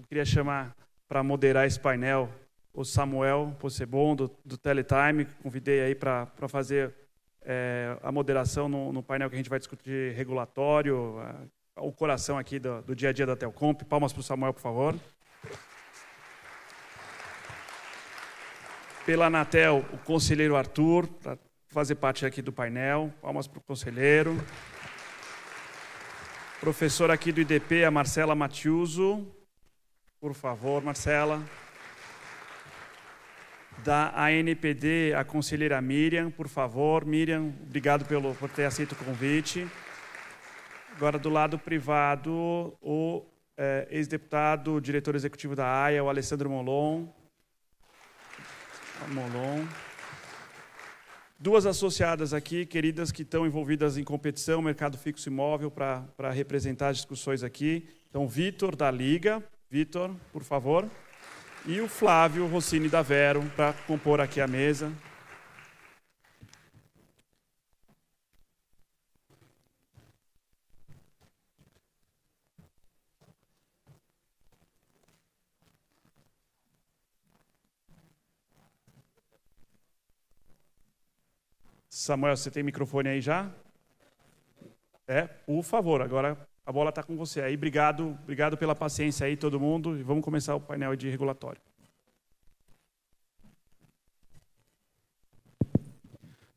queria chamar para moderar esse painel o Samuel Possebon, do Teletime, que convidei aí para fazer a moderação no painel que a gente vai discutir regulatório, o coração aqui do dia a dia da Telcomp. Palmas para o Samuel, por favor. Pela Anatel, o conselheiro Arthur, para fazer parte aqui do painel. Palmas para o conselheiro. Professora aqui do IDP, a Marcela Matiuso. Por favor, Marcela. Da ANPD, a conselheira Miriam, por favor. Miriam, obrigado por ter aceito o convite. Agora, do lado privado, o ex-deputado, diretor executivo da AIA, o Alessandro Molon. Duas associadas aqui, queridas, que estão envolvidas em competição, mercado fixo imóvel, para representar as discussões aqui. Então, Vitor, da Liga. Vitor, por favor. E o Flávio Rossini, da Vero, para compor aqui a mesa. Samuel, você tem microfone aí já? Por favor, agora a bola está com você aí. Obrigado pela paciência aí, todo mundo. E vamos começar o painel de regulatório.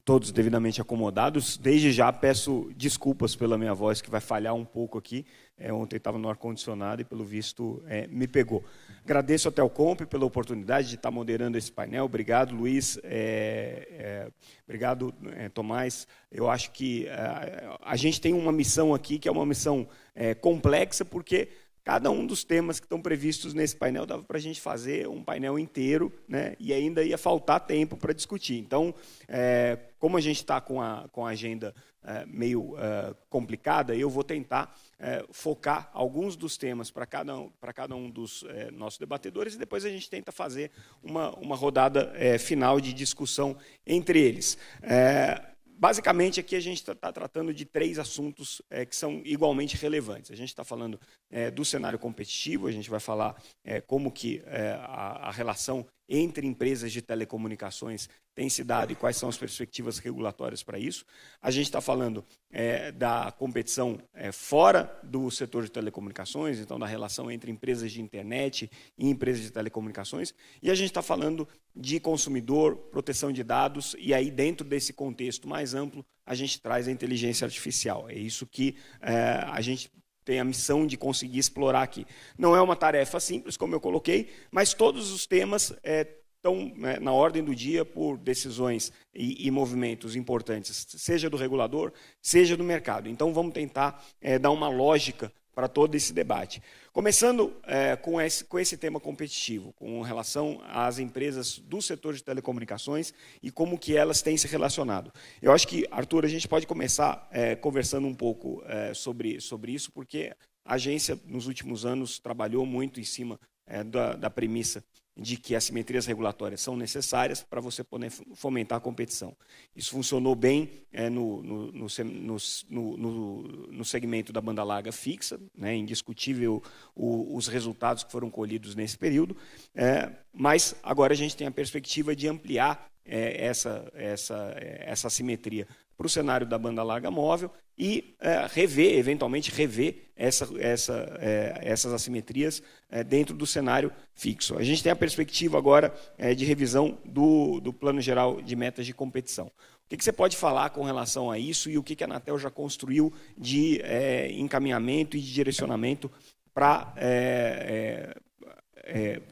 Todos devidamente acomodados. Desde já peço desculpas pela minha voz, que vai falhar um pouco aqui. Ontem estava no ar-condicionado e, pelo visto, me pegou. Agradeço a Telcomp pela oportunidade de estar moderando esse painel. Obrigado, Luiz. Obrigado, Tomás. Eu acho que a gente tem uma missão aqui, que é uma missão complexa, porque cada um dos temas que estão previstos nesse painel dava para a gente fazer um painel inteiro, né? E ainda ia faltar tempo para discutir. Então, como a gente está com a agenda meio complicada, eu vou tentar focar alguns dos temas para cada um dos nossos debatedores e depois a gente tenta fazer uma rodada final de discussão entre eles. Basicamente, aqui a gente está tratando de 3 assuntos que são igualmente relevantes. A gente está falando do cenário competitivo, a gente vai falar como que a relação entre empresas de telecomunicações tem se dado e quais são as perspectivas regulatórias para isso. A gente está falando da competição fora do setor de telecomunicações, então da relação entre empresas de internet e empresas de telecomunicações. E a gente está falando de consumidor, proteção de dados, e aí dentro desse contexto mais amplo, a gente traz a inteligência artificial. É isso que a gente tem a missão de conseguir explorar aqui. Não é uma tarefa simples, como eu coloquei, mas todos os temas estão na ordem do dia por decisões e movimentos importantes, seja do regulador, seja do mercado. Então, vamos tentar dar uma lógica para todo esse debate. Começando com esse tema competitivo, com relação às empresas do setor de telecomunicações e como que elas têm se relacionado. Eu acho que, Arthur, a gente pode começar conversando um pouco sobre isso, porque a agência, nos últimos anos, trabalhou muito em cima da premissa de que assimetrias regulatórias são necessárias para você poder fomentar a competição. Isso funcionou bem no segmento da banda larga fixa, né, indiscutível os resultados que foram colhidos nesse período, mas agora a gente tem a perspectiva de ampliar essa assimetria para o cenário da banda larga móvel e eventualmente rever essas assimetrias dentro do cenário fixo. A gente tem a perspectiva agora de revisão do Plano Geral de Metas de Competição. O que você pode falar com relação a isso e o que a Anatel já construiu de encaminhamento e de direcionamento para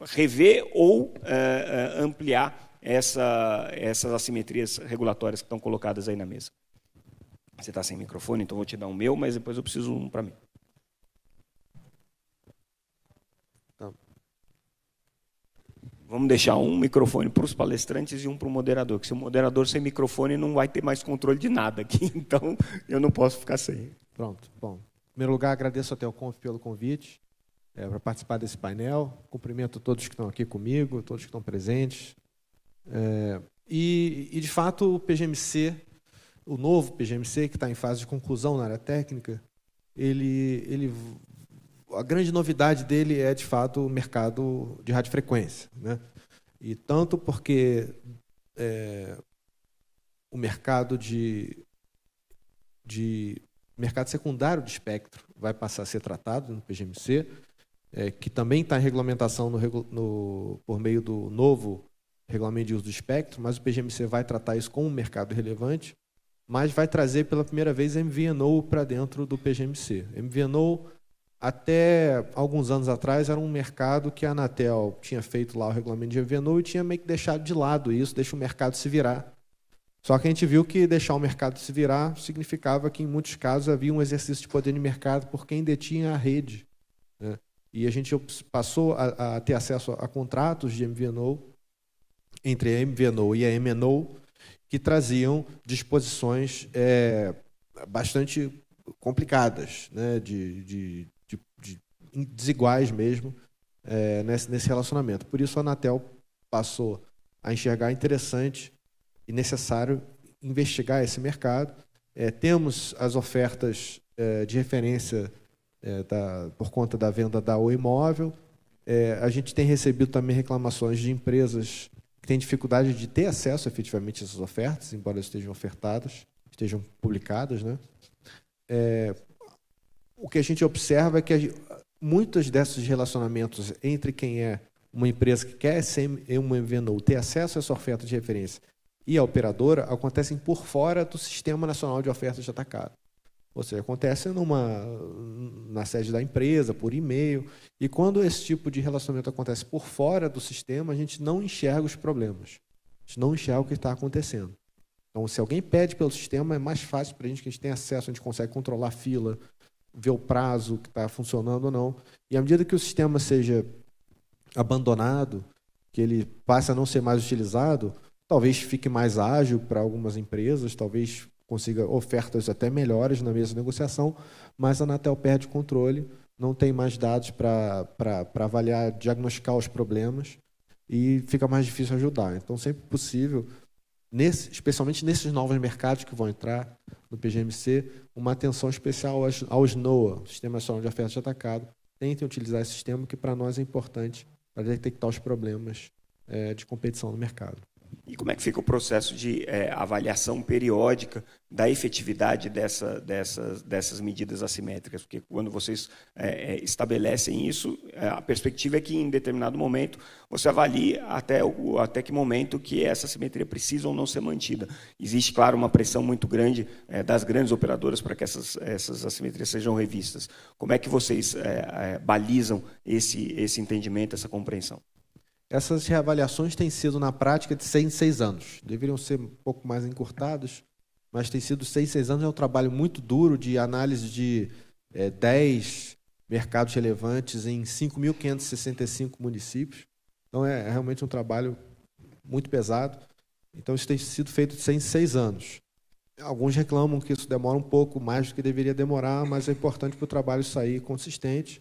rever ou ampliar essas assimetrias regulatórias que estão colocadas aí na mesa? Você está sem microfone, então vou te dar um meu, mas depois eu preciso um para mim. Então, vamos deixar um microfone para os palestrantes e um para o moderador, porque se o moderador sem microfone não vai ter mais controle de nada aqui, então eu não posso ficar sem. Pronto. Bom, em primeiro lugar, agradeço a Telcomp pelo convite para participar desse painel. Cumprimento todos que estão aqui comigo, todos que estão presentes. E de fato, o PGMC, o novo PGMC, que está em fase de conclusão na área técnica, ele a grande novidade dele é, de fato, o mercado de radiofrequência, né? E tanto porque o mercado mercado secundário de espectro vai passar a ser tratado no PGMC, que também está em regulamentação por meio do novo regulamento de uso do espectro, mas o PGMC vai tratar isso como um mercado relevante, mas vai trazer pela primeira vez a MVNO para dentro do PGMC. MVNO, até alguns anos atrás, era um mercado que a Anatel tinha feito lá o regulamento de MVNO e tinha meio que deixado de lado isso, deixa o mercado se virar. Só que a gente viu que deixar o mercado se virar significava que, em muitos casos, havia um exercício de poder de mercado por quem detinha a rede, né? E a gente passou a ter acesso a contratos de MVNO, entre a MVNO e a MNO, que traziam disposições bastante complicadas, né? Desiguais mesmo, nesse relacionamento. Por isso, a Anatel passou a enxergar interessante e necessário investigar esse mercado. Temos as ofertas de referência por conta da venda da Oi Móvel. A gente tem recebido também reclamações de empresas que têm dificuldade de ter acesso efetivamente a essas ofertas, embora estejam ofertadas, estejam publicadas, né? O que a gente observa é que muitos desses relacionamentos entre quem é uma empresa que quer ser uma MVNO, ter acesso a essa oferta de referência, e a operadora acontecem por fora do Sistema Nacional de Ofertas de Atacado. Ou seja, acontece na sede da empresa, por e-mail. E quando esse tipo de relacionamento acontece por fora do sistema, a gente não enxerga os problemas. A gente não enxerga o que está acontecendo. Então, se alguém pede pelo sistema, é mais fácil para a gente, que a gente tem acesso, a gente consegue controlar a fila, ver o prazo que está funcionando ou não. E à medida que o sistema seja abandonado, que ele passe a não ser mais utilizado, talvez fique mais ágil para algumas empresas, talvez consiga ofertas até melhores na mesa de negociação, mas a Anatel perde o controle, não tem mais dados para avaliar, diagnosticar os problemas e fica mais difícil ajudar. Então, sempre possível, especialmente nesses novos mercados que vão entrar no PGMC, uma atenção especial aos NOA, Sistema Nacional de Ofertas de Atacado. Tentem utilizar esse sistema, que para nós é importante para detectar os problemas de competição no mercado. E como é que fica o processo de avaliação periódica da efetividade dessas medidas assimétricas? Porque quando vocês estabelecem isso, a perspectiva é que em determinado momento você avalie até que momento que essa assimetria precisa ou não ser mantida. Existe, claro, uma pressão muito grande das grandes operadoras para que essas assimetrias sejam revistas. Como é que vocês balizam esse entendimento, essa compreensão? Essas reavaliações têm sido, na prática, de 6 em 6 anos. Deveriam ser um pouco mais encurtados, mas tem sido 6 em 6 anos. É um trabalho muito duro de análise de 10 mercados relevantes em 5.565 municípios. Então, é realmente um trabalho muito pesado. Então, isso tem sido feito de 6 em 6 anos. Alguns reclamam que isso demora um pouco mais do que deveria demorar, mas é importante para o trabalho sair consistente.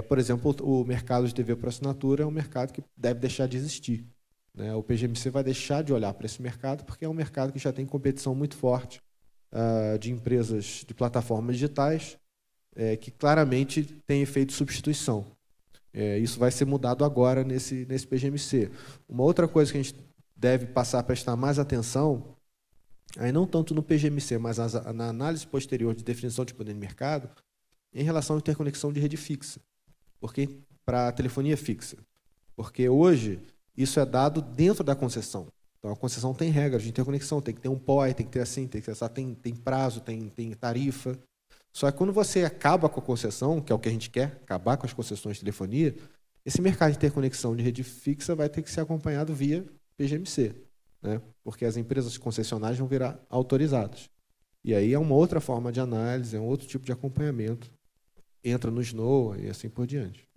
Por exemplo, o mercado de TV por assinatura é um mercado que deve deixar de existir, né? O PGMC vai deixar de olhar para esse mercado porque é um mercado que já tem competição muito forte de empresas de plataformas digitais que claramente tem efeito de substituição. Isso vai ser mudado agora nesse PGMC. Uma outra coisa que a gente deve passar a prestar mais atenção, aí não tanto no PGMC, mas na análise posterior de definição de poder de mercado, em relação à interconexão de rede fixa, para a telefonia fixa. Porque hoje isso é dado dentro da concessão. Então a concessão tem regras de interconexão, tem que ter um POI, tem que ter assim, tem que ter assim, tem prazo, tem tarifa. Só que quando você acaba com a concessão, que é o que a gente quer, acabar com as concessões de telefonia, esse mercado de interconexão de rede fixa vai ter que ser acompanhado via PGMC, né? Porque as empresas concessionárias vão virar autorizadas. E aí é uma outra forma de análise, é um outro tipo de acompanhamento. Entra no SNOA e assim por diante.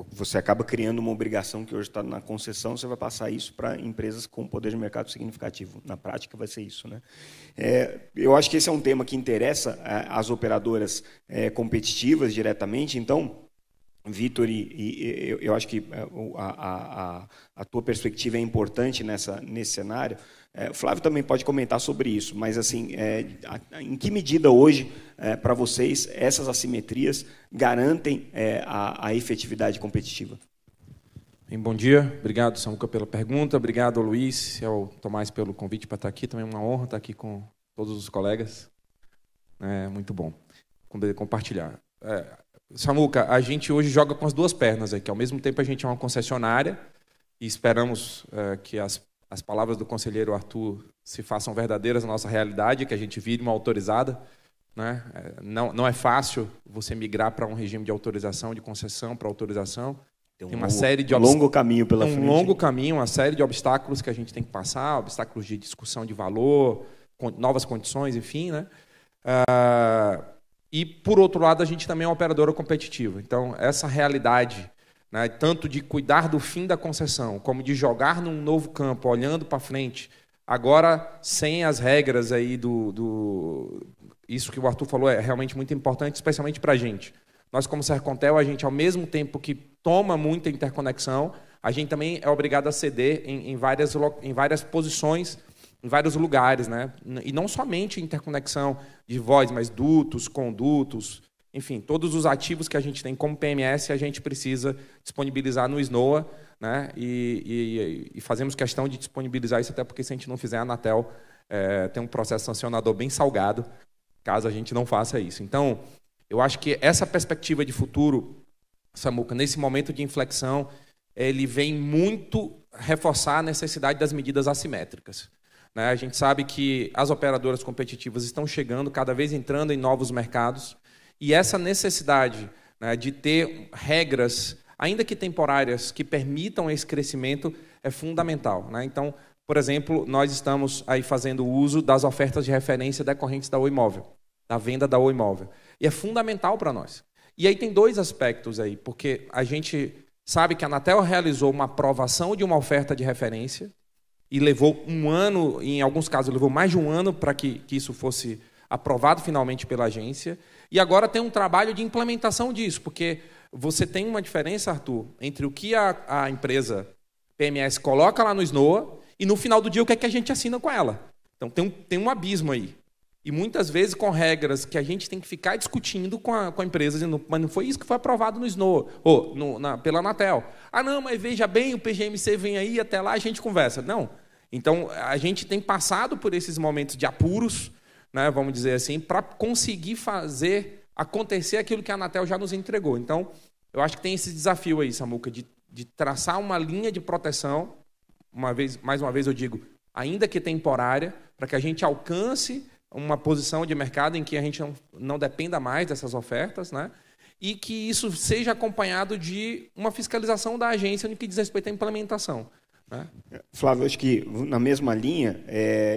Você acaba criando uma obrigação que hoje está na concessão, você vai passar isso para empresas com poder de mercado significativo. Na prática vai ser isso, né? Eu acho que esse é um tema que interessa as operadoras competitivas diretamente. Então, Vitor, eu acho que a tua perspectiva é importante nesse cenário. O Flávio também pode comentar sobre isso, mas assim, em que medida hoje para vocês essas assimetrias garantem a efetividade competitiva? Bom dia, obrigado, Samuca, pela pergunta, obrigado, Luiz e ao Tomás pelo convite para estar aqui, também é uma honra estar aqui com todos os colegas, é muito bom poder compartilhar. Samuca, a gente hoje joga com as duas pernas aqui, ao mesmo tempo a gente é uma concessionária e esperamos que as palavras do conselheiro Arthur se façam verdadeiras na nossa realidade, que a gente vire uma autorizada, né? Não é fácil você migrar para um regime de autorização, de concessão para autorização. Tem uma série de longo caminho pela frente. Um longo caminho, uma série de obstáculos que a gente tem que passar, obstáculos de discussão de valor, novas condições, enfim, né? E, por outro lado, a gente também é uma operadora competitiva. Então, essa realidade, né, tanto de cuidar do fim da concessão, como de jogar num novo campo, olhando para frente, agora sem as regras aí Isso que o Arthur falou é realmente muito importante, especialmente para a gente. Nós, como Sercontel, a gente, ao mesmo tempo que toma muita interconexão, a gente também é obrigado a ceder em várias posições, em vários lugares, né? E não somente interconexão de voz, mas dutos, condutos, enfim, todos os ativos que a gente tem como PMS, a gente precisa disponibilizar no SNOA, né? E fazemos questão de disponibilizar isso, até porque se a gente não fizer, a Anatel tem um processo sancionador bem salgado, caso a gente não faça isso. Então, eu acho que essa perspectiva de futuro, Samuca, nesse momento de inflexão, ele vem muito reforçar a necessidade das medidas assimétricas. A gente sabe que as operadoras competitivas estão chegando, cada vez entrando em novos mercados, e essa necessidade, né, de ter regras, ainda que temporárias, que permitam esse crescimento, é fundamental, né? Então, por exemplo, nós estamos aí fazendo uso das ofertas de referência decorrentes da Oi Móvel, da venda da Oi Móvel. E é fundamental para nós. E aí tem dois aspectos aí, porque a gente sabe que a Anatel realizou uma aprovação de uma oferta de referência e levou um ano, em alguns casos levou mais de um ano para que isso fosse aprovado finalmente pela agência. E agora tem um trabalho de implementação disso, porque você tem uma diferença, Arthur, entre o que a empresa PMS coloca lá no SNOA e no final do dia o que é que a gente assina com ela. Então tem um abismo aí. E muitas vezes com regras que a gente tem que ficar discutindo com a empresa, dizendo, mas não foi isso que foi aprovado no SNOA, ou pela Anatel. Ah, não, mas veja bem, o PGMC vem aí, até lá a gente conversa. Não. Então, a gente tem passado por esses momentos de apuros, né, vamos dizer assim, para conseguir fazer acontecer aquilo que a Anatel já nos entregou. Então, eu acho que tem esse desafio aí, Samuca, de traçar uma linha de proteção, mais uma vez eu digo, ainda que temporária, para que a gente alcance uma posição de mercado em que a gente não dependa mais dessas ofertas, né? E que isso seja acompanhado de uma fiscalização da agência no que diz respeito à implementação, né? Flávio, acho que na mesma linha,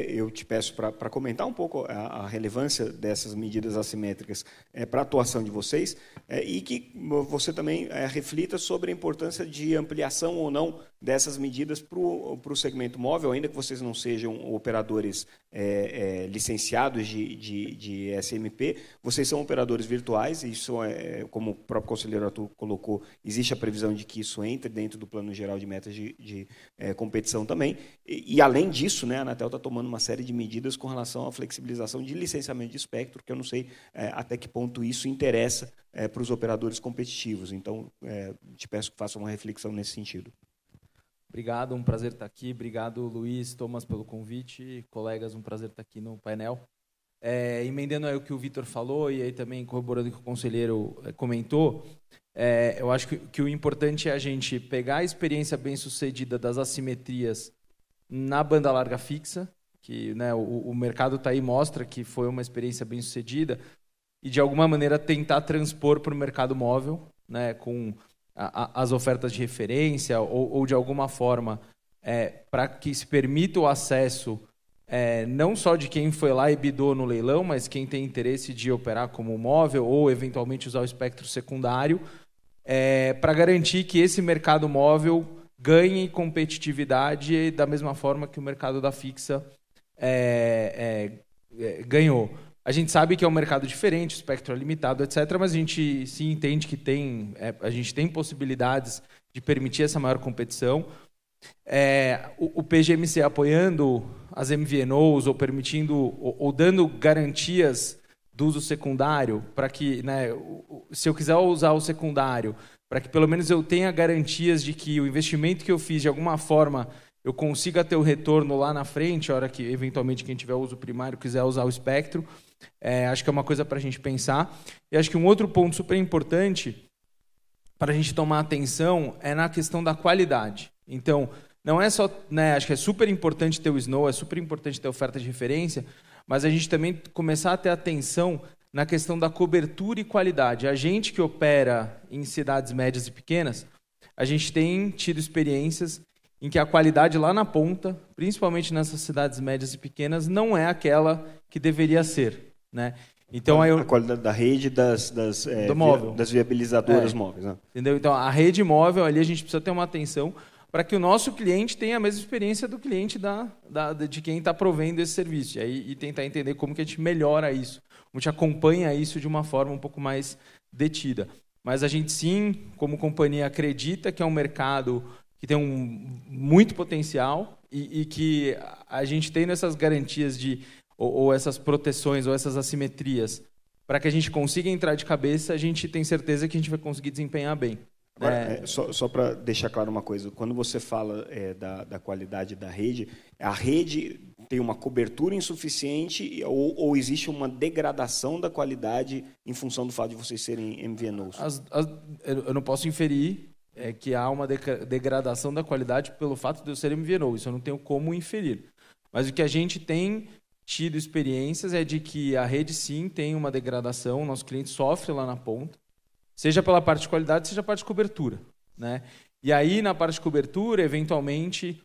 eu te peço para comentar um pouco a relevância dessas medidas assimétricas para a atuação de vocês e que você também reflita sobre a importância de ampliação ou não dessas medidas para o segmento móvel, ainda que vocês não sejam operadores licenciados de SMP, vocês são operadores virtuais, e isso, como o próprio conselheiro Arthur colocou, existe a previsão de que isso entre dentro do plano geral de metas de competição também. E além disso, né, a Anatel está tomando uma série de medidas com relação à flexibilização de licenciamento de espectro, que eu não sei até que ponto isso interessa para os operadores competitivos. Então, te peço que faça uma reflexão nesse sentido. Obrigado, um prazer estar aqui. Obrigado, Luiz, Thomas, pelo convite. Colegas, um prazer estar aqui no painel. Emendando aí o que o Vitor falou e aí também corroborando o que o conselheiro comentou, eu acho que o importante é a gente pegar a experiência bem-sucedida das assimetrias na banda larga fixa, que, né, o mercado está aí, mostra que foi uma experiência bem-sucedida, e de alguma maneira tentar transpor para o mercado móvel, né, com as ofertas de referência ou de alguma forma para que se permita o acesso não só de quem foi lá e bidou no leilão, mas quem tem interesse de operar como móvel ou eventualmente usar o espectro secundário, para garantir que esse mercado móvel ganhe competitividade da mesma forma que o mercado da fixa ganhou. A gente sabe que é um mercado diferente, o espectro é limitado, etc., mas a gente sim entende que a gente tem possibilidades de permitir essa maior competição. O PGMC apoiando as MVNOs ou permitindo ou dando garantias do uso secundário, para que, né, se eu quiser usar o secundário, para que pelo menos eu tenha garantias de que o investimento que eu fiz, de alguma forma, eu consiga ter o retorno lá na frente, a hora que, eventualmente, quem tiver uso primário quiser usar o espectro. Acho que é uma coisa para a gente pensar. E acho que um outro ponto super importante para a gente tomar atenção é na questão da qualidade. Então, não é só, né, acho que é super importante ter o Snow, é super importante ter oferta de referência, mas a gente também começar a ter atenção na questão da cobertura e qualidade. A gente que opera em cidades médias e pequenas, a gente tem tido experiências em que a qualidade lá na ponta, principalmente nessas cidades médias e pequenas, não é aquela que deveria ser, né? Então, a qualidade da rede das viabilizadoras móveis. Né? Entendeu? Então, a rede móvel, ali a gente precisa ter uma atenção para que o nosso cliente tenha a mesma experiência do cliente de quem está provendo esse serviço. E tentar entender como que a gente melhora isso, como a gente acompanha isso de uma forma um pouco mais detida. Mas a gente, sim, como companhia, acredita que é um mercado que tem muito potencial e que a gente tendo essas garantias ou essas proteções ou essas assimetrias para que a gente consiga entrar de cabeça, a gente tem certeza que a gente vai conseguir desempenhar bem. Agora, só para deixar claro uma coisa, quando você fala da qualidade da rede, a rede tem uma cobertura insuficiente ou existe uma degradação da qualidade em função do fato de vocês serem MVNOs? Eu não posso inferir que há uma degradação da qualidade pelo fato de eu ser MVNO, isso eu não tenho como inferir. Mas o que a gente tem tido experiências é de que a rede, sim, tem uma degradação, o nosso cliente sofre lá na ponta, seja pela parte de qualidade, seja a parte de cobertura, né? E aí, na parte de cobertura, eventualmente,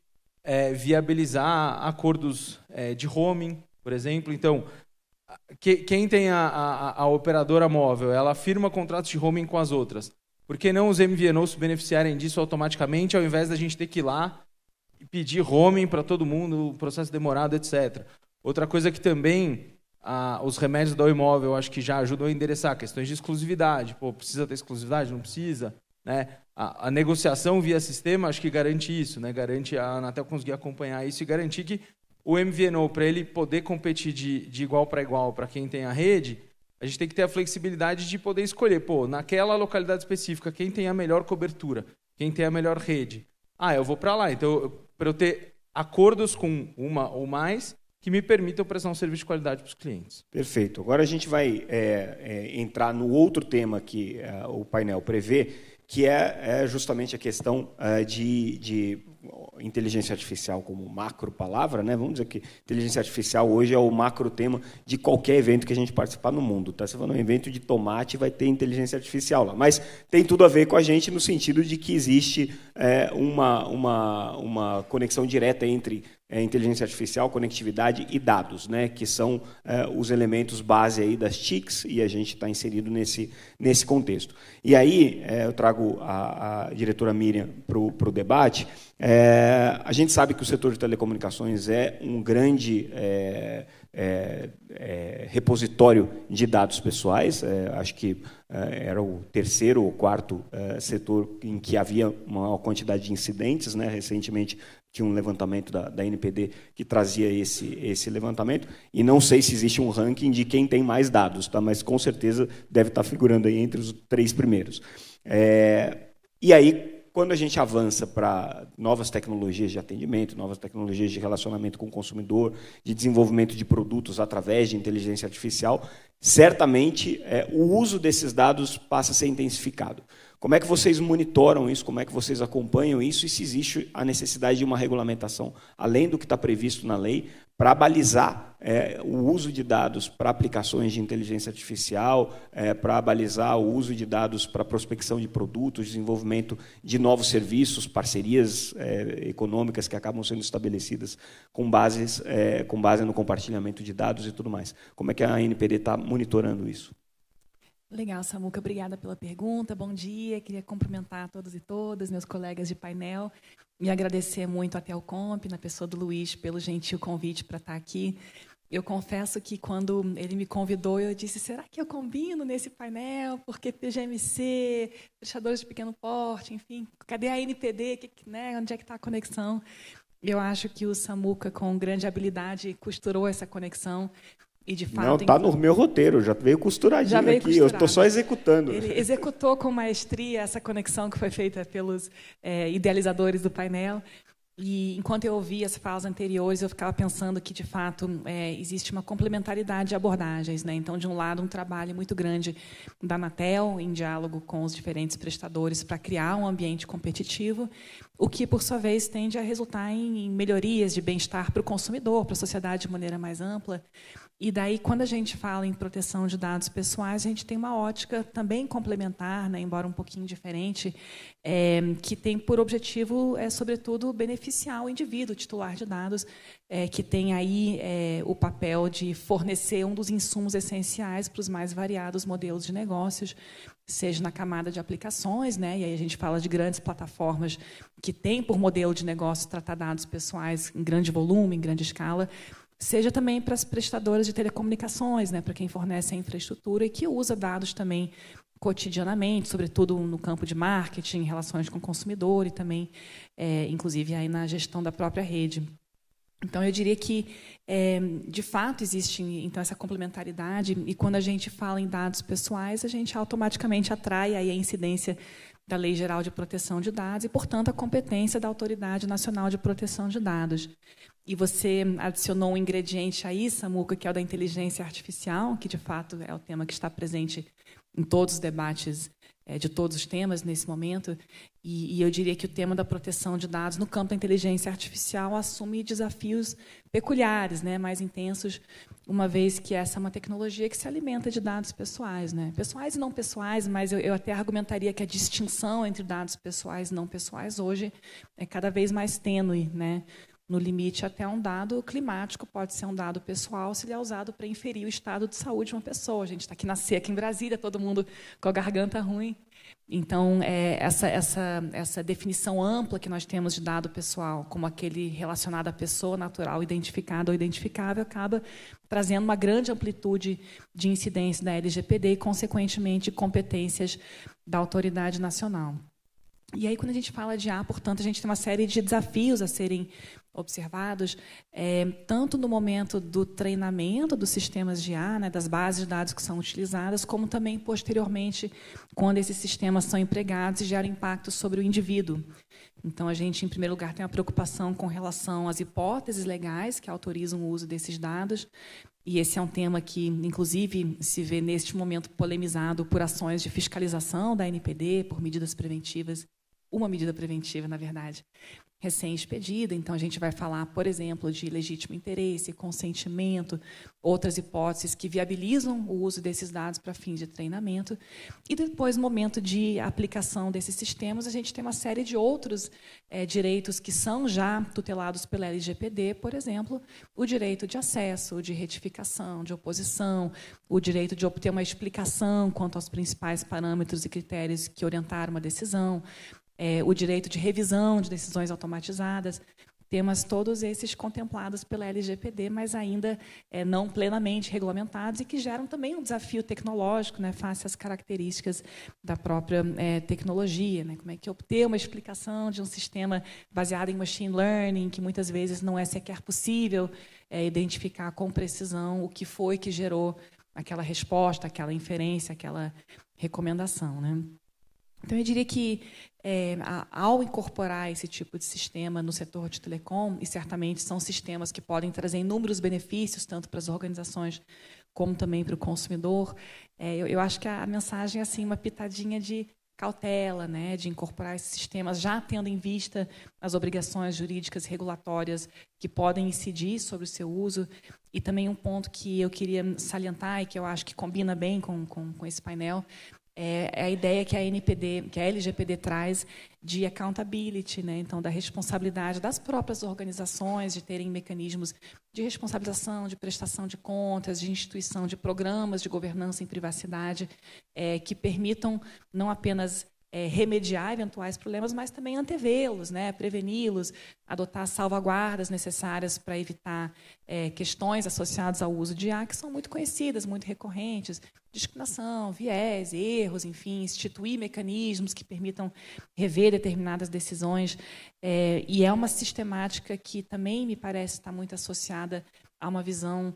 viabilizar acordos de roaming, por exemplo. Então, quem tem a operadora móvel, ela firma contratos de roaming com as outras. Por que não os MVNOs se beneficiarem disso automaticamente, ao invés da gente ter que ir lá e pedir roaming para todo mundo, processo demorado, etc. Outra coisa que também os remédios da Oi Móvel acho que já ajudam a endereçar questões de exclusividade. Pô, precisa ter exclusividade? Não precisa, né? A negociação via sistema acho que garante isso, né? Garante a Anatel conseguir acompanhar isso e garantir que o MVNO, para ele poder competir de igual para igual para quem tem a rede, a gente tem que ter a flexibilidade de poder escolher, pô, naquela localidade específica, quem tem a melhor cobertura, quem tem a melhor rede. Eu vou para lá. Então, para eu ter acordos com uma ou mais que me permitam prestar um serviço de qualidade para os clientes. Perfeito. Agora a gente vai entrar no outro tema que o painel prevê, que é justamente a questão de inteligência artificial como macro palavra, né? Vamos dizer que inteligência artificial hoje é o macro tema de qualquer evento que a gente participar no mundo. Tá? Você vai num evento de tomate, vai ter inteligência artificial lá. Mas tem tudo a ver com a gente no sentido de que existe uma conexão direta entre inteligência artificial, conectividade e dados, né? Que são os elementos base aí das TICs, e a gente está inserido nesse contexto. E aí eu trago a diretora Miriam para o debate. A gente sabe que o setor de telecomunicações é um grande repositório de dados pessoais. Acho que era o terceiro ou quarto setor em que havia uma quantidade de incidentes, né? Recentemente tinha um levantamento da NPD que trazia esse levantamento, e não sei se existe um ranking de quem tem mais dados, tá? Mas com certeza deve estar figurando aí entre os 3 primeiros. E aí, quando a gente avança para novas tecnologias de atendimento, novas tecnologias de relacionamento com o consumidor, de desenvolvimento de produtos através de inteligência artificial, certamente o uso desses dados passa a ser intensificado. Como é que vocês monitoram isso? Como é que vocês acompanham isso? E se existe a necessidade de uma regulamentação, além do que está previsto na lei, para balizar o uso de dados para aplicações de inteligência artificial, para balizar o uso de dados para prospecção de produtos, desenvolvimento de novos serviços, parcerias econômicas que acabam sendo estabelecidas com base no compartilhamento de dados e tudo mais. Como é que a ANPD está monitorando isso? Legal, Samuca, obrigada pela pergunta. Bom dia, queria cumprimentar todos e todas, meus colegas de painel, e agradecer muito a Telcomp, na pessoa do Luiz, pelo gentil convite para estar aqui. Eu confesso que, quando ele me convidou, eu disse, será que eu combino nesse painel? Porque PGMC, prestadores de pequeno porte, enfim, cadê a ANPD? Né? Onde é que está a conexão? Eu acho que o Samuca, com grande habilidade, costurou essa conexão. E, de fato, não, está no meu roteiro, já veio costuradinho aqui, costurado. Eu estou só executando. Ele executou com maestria essa conexão que foi feita pelos idealizadores do painel. E, enquanto eu ouvia as falas anteriores, eu ficava pensando que, de fato, existe uma complementaridade de abordagens, né? Então, de um lado, um trabalho muito grande da Anatel, em diálogo com os diferentes prestadores, para criar um ambiente competitivo, o que, por sua vez, tende a resultar em melhorias de bem-estar para o consumidor, para a sociedade de maneira mais ampla. E daí, quando a gente fala em proteção de dados pessoais, a gente tem uma ótica também complementar, né, embora um pouquinho diferente, que tem por objetivo, sobretudo, beneficiar o indivíduo titular de dados, que tem aí o papel de fornecer um dos insumos essenciais para os mais variados modelos de negócios, seja na camada de aplicações, né, e aí a gente fala de grandes plataformas que têm por modelo de negócio tratar dados pessoais em grande volume, em grande escala, seja também para as prestadoras de telecomunicações, né, para quem fornece a infraestrutura e que usa dados também cotidianamente, sobretudo no campo de marketing, relações com o consumidor e também, inclusive, aí na gestão da própria rede. Então, eu diria que, de fato, existe então essa complementaridade e, quando a gente fala em dados pessoais, a gente automaticamente atrai aí a incidência da Lei Geral de Proteção de Dados e, portanto, a competência da Autoridade Nacional de Proteção de Dados. E você adicionou um ingrediente aí, Samuca, que é o da inteligência artificial, que, de fato, é o tema que está presente em todos os debates de todos os temas nesse momento. E eu diria que o tema da proteção de dados no campo da inteligência artificial assume desafios peculiares, né, mais intensos, uma vez que essa é uma tecnologia que se alimenta de dados pessoais, né, pessoais e não pessoais, mas eu até argumentaria que a distinção entre dados pessoais e não pessoais hoje é cada vez mais tênue, né. No limite, até um dado climático pode ser um dado pessoal se ele é usado para inferir o estado de saúde de uma pessoa. A gente está aqui na seca em Brasília, todo mundo com a garganta ruim. Então, essa definição ampla que nós temos de dado pessoal, como aquele relacionado à pessoa natural, identificada ou identificável, acaba trazendo uma grande amplitude de incidência da LGPD e, consequentemente, competências da autoridade nacional. E aí, quando a gente fala de IA, portanto, a gente tem uma série de desafios a serem observados, tanto no momento do treinamento dos sistemas de IA, né, das bases de dados que são utilizadas, como também, posteriormente, quando esses sistemas são empregados e geram impacto sobre o indivíduo. Então, a gente, em primeiro lugar, tem uma preocupação com relação às hipóteses legais que autorizam o uso desses dados, e esse é um tema que, inclusive, se vê neste momento polemizado por ações de fiscalização da ANPD, por medidas preventivas, uma medida preventiva, na verdade, recém-expedida. Então, a gente vai falar, por exemplo, de legítimo interesse, consentimento, outras hipóteses que viabilizam o uso desses dados para fins de treinamento. E depois, no momento de aplicação desses sistemas, a gente tem uma série de outros direitos que são já tutelados pela LGPD, por exemplo, o direito de acesso, o de retificação, de oposição, o direito de obter uma explicação quanto aos principais parâmetros e critérios que orientaram uma decisão, o direito de revisão de decisões automatizadas, temas todos esses contemplados pela LGPD, mas ainda não plenamente regulamentados e que geram também um desafio tecnológico, né, face às características da própria tecnologia, né, como é que obter uma explicação de um sistema baseado em machine learning, que muitas vezes não é sequer possível identificar com precisão o que foi que gerou aquela resposta, aquela inferência, aquela recomendação, né? Então, eu diria que, ao incorporar esse tipo de sistema no setor de telecom, e certamente são sistemas que podem trazer inúmeros benefícios, tanto para as organizações como também para o consumidor, eu acho que a mensagem é assim, uma pitadinha de cautela, né, de incorporar esses sistemas, já tendo em vista as obrigações jurídicas e regulatórias que podem incidir sobre o seu uso. E também um ponto que eu queria salientar e que eu acho que combina bem com esse painel, é a ideia que a ANPD, que a LGPD traz de accountability, né? Então, da responsabilidade das próprias organizações de terem mecanismos de responsabilização, de prestação de contas, de instituição de programas de governança em privacidade, que permitam não apenas remediar eventuais problemas, mas também antevê-los, né? Preveni-los, adotar salvaguardas necessárias para evitar questões associadas ao uso de IA, que são muito conhecidas, muito recorrentes, discriminação, viés, erros, enfim, instituir mecanismos que permitam rever determinadas decisões. E é uma sistemática que também me parece estar muito associada a uma visão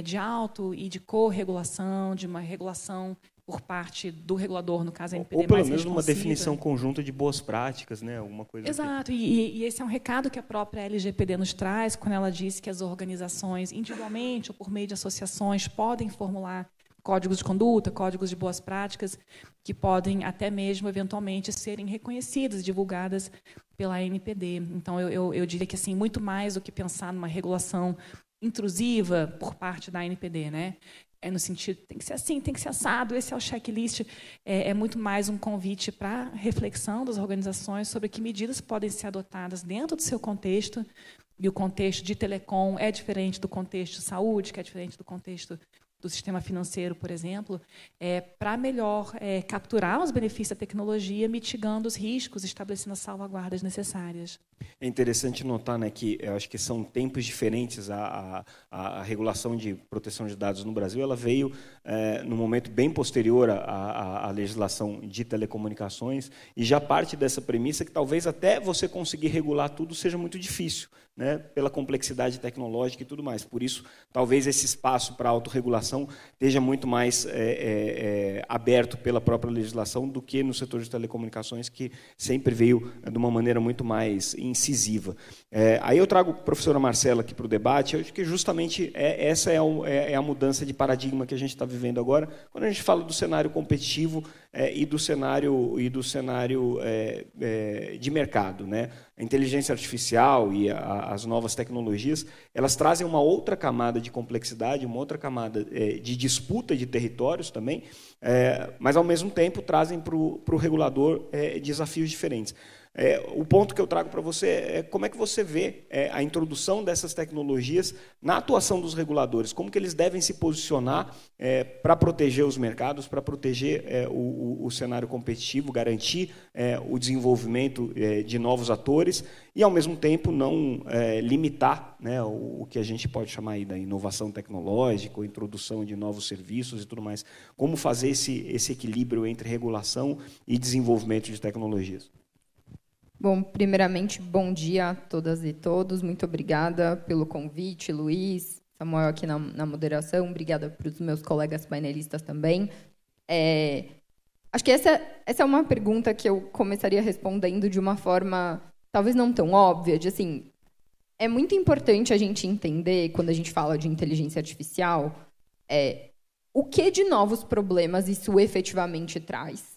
de auto e de corregulação, de uma regulação por parte do regulador, no caso a NPD, ou pelo mais menos uma responsiva. definição conjunta de boas práticas, né? Alguma coisa Exato, e esse é um recado que a própria LGPD nos traz, quando ela diz que as organizações, individualmente ou por meio de associações, podem formular códigos de conduta, códigos de boas práticas, que podem até mesmo, eventualmente, serem reconhecidas, divulgadas pela NPD. Então, eu diria que, assim, muito mais do que pensar numa regulação intrusiva por parte da NPD, né? É no sentido, tem que ser assim, tem que ser assado, esse é o checklist. É muito mais um convite para reflexão das organizações sobre que medidas podem ser adotadas dentro do seu contexto, e o contexto de telecom é diferente do contexto de saúde, que é diferente do contexto do sistema financeiro, por exemplo, para melhor capturar os benefícios da tecnologia, mitigando os riscos, estabelecendo as salvaguardas necessárias. É interessante notar, né, que eu acho que são tempos diferentes. A regulação de proteção de dados no Brasil ela veio no momento bem posterior à legislação de telecomunicações, e já parte dessa premissa que talvez até você conseguir regular tudo seja muito difícil, né, pela complexidade tecnológica e tudo mais. Por isso, talvez esse espaço para autorregulação esteja muito mais aberto pela própria legislação do que no setor de telecomunicações, que sempre veio de uma maneira muito mais incisiva. Aí eu trago a professora Marcela aqui para o debate. Eu acho que justamente essa é a mudança de paradigma que a gente está vivendo agora, quando a gente fala do cenário competitivo e do cenário de mercado, né? A inteligência artificial e as novas tecnologias, elas trazem uma outra camada de complexidade, uma outra camada de disputa de territórios também, mas, ao mesmo tempo, trazem para o regulador desafios diferentes. O ponto que eu trago para você é como é que você vê a introdução dessas tecnologias na atuação dos reguladores, como que eles devem se posicionar para proteger os mercados, para proteger o cenário competitivo, garantir o desenvolvimento de novos atores e, ao mesmo tempo, não limitar, né, o que a gente pode chamar aí da inovação tecnológica, ou introdução de novos serviços e tudo mais. Como fazer esse equilíbrio entre regulação e desenvolvimento de tecnologias? Bom, primeiramente, bom dia a todas e todos. Muito obrigada pelo convite, Luiz, Samuel aqui na moderação. Obrigada para os meus colegas painelistas também. Acho que essa é uma pergunta que eu começaria respondendo de uma forma talvez não tão óbvia, de assim, é muito importante a gente entender, quando a gente fala de inteligência artificial, o que de novos problemas isso efetivamente traz.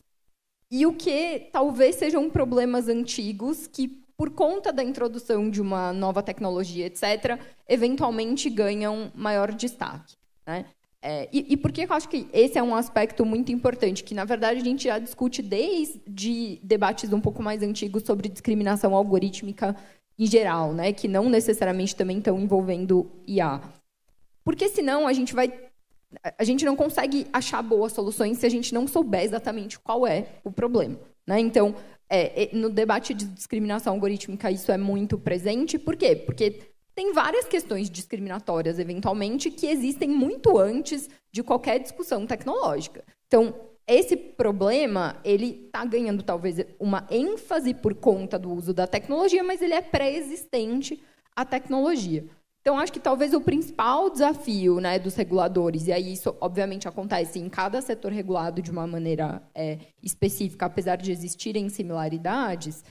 E o que talvez sejam problemas antigos que, por conta da introdução de uma nova tecnologia, etc., eventualmente ganham maior destaque, né? E por que eu acho que esse é um aspecto muito importante, que, na verdade, a gente já discute desde debates um pouco mais antigos sobre discriminação algorítmica em geral, né? Que não necessariamente também estão envolvendo IA. Porque, senão, a gente não consegue achar boas soluções se a gente não souber exatamente qual é o problema, né? Então, no debate de discriminação algorítmica, isso é muito presente. Por quê? Porque tem várias questões discriminatórias, eventualmente, que existem muito antes de qualquer discussão tecnológica. Então, esse problema ele está ganhando, talvez, uma ênfase por conta do uso da tecnologia, mas ele é pré-existente à tecnologia. Então, acho que talvez o principal desafio, né, dos reguladores, e aí isso, obviamente, acontece em cada setor regulado de uma maneira específica, apesar de existirem similaridades,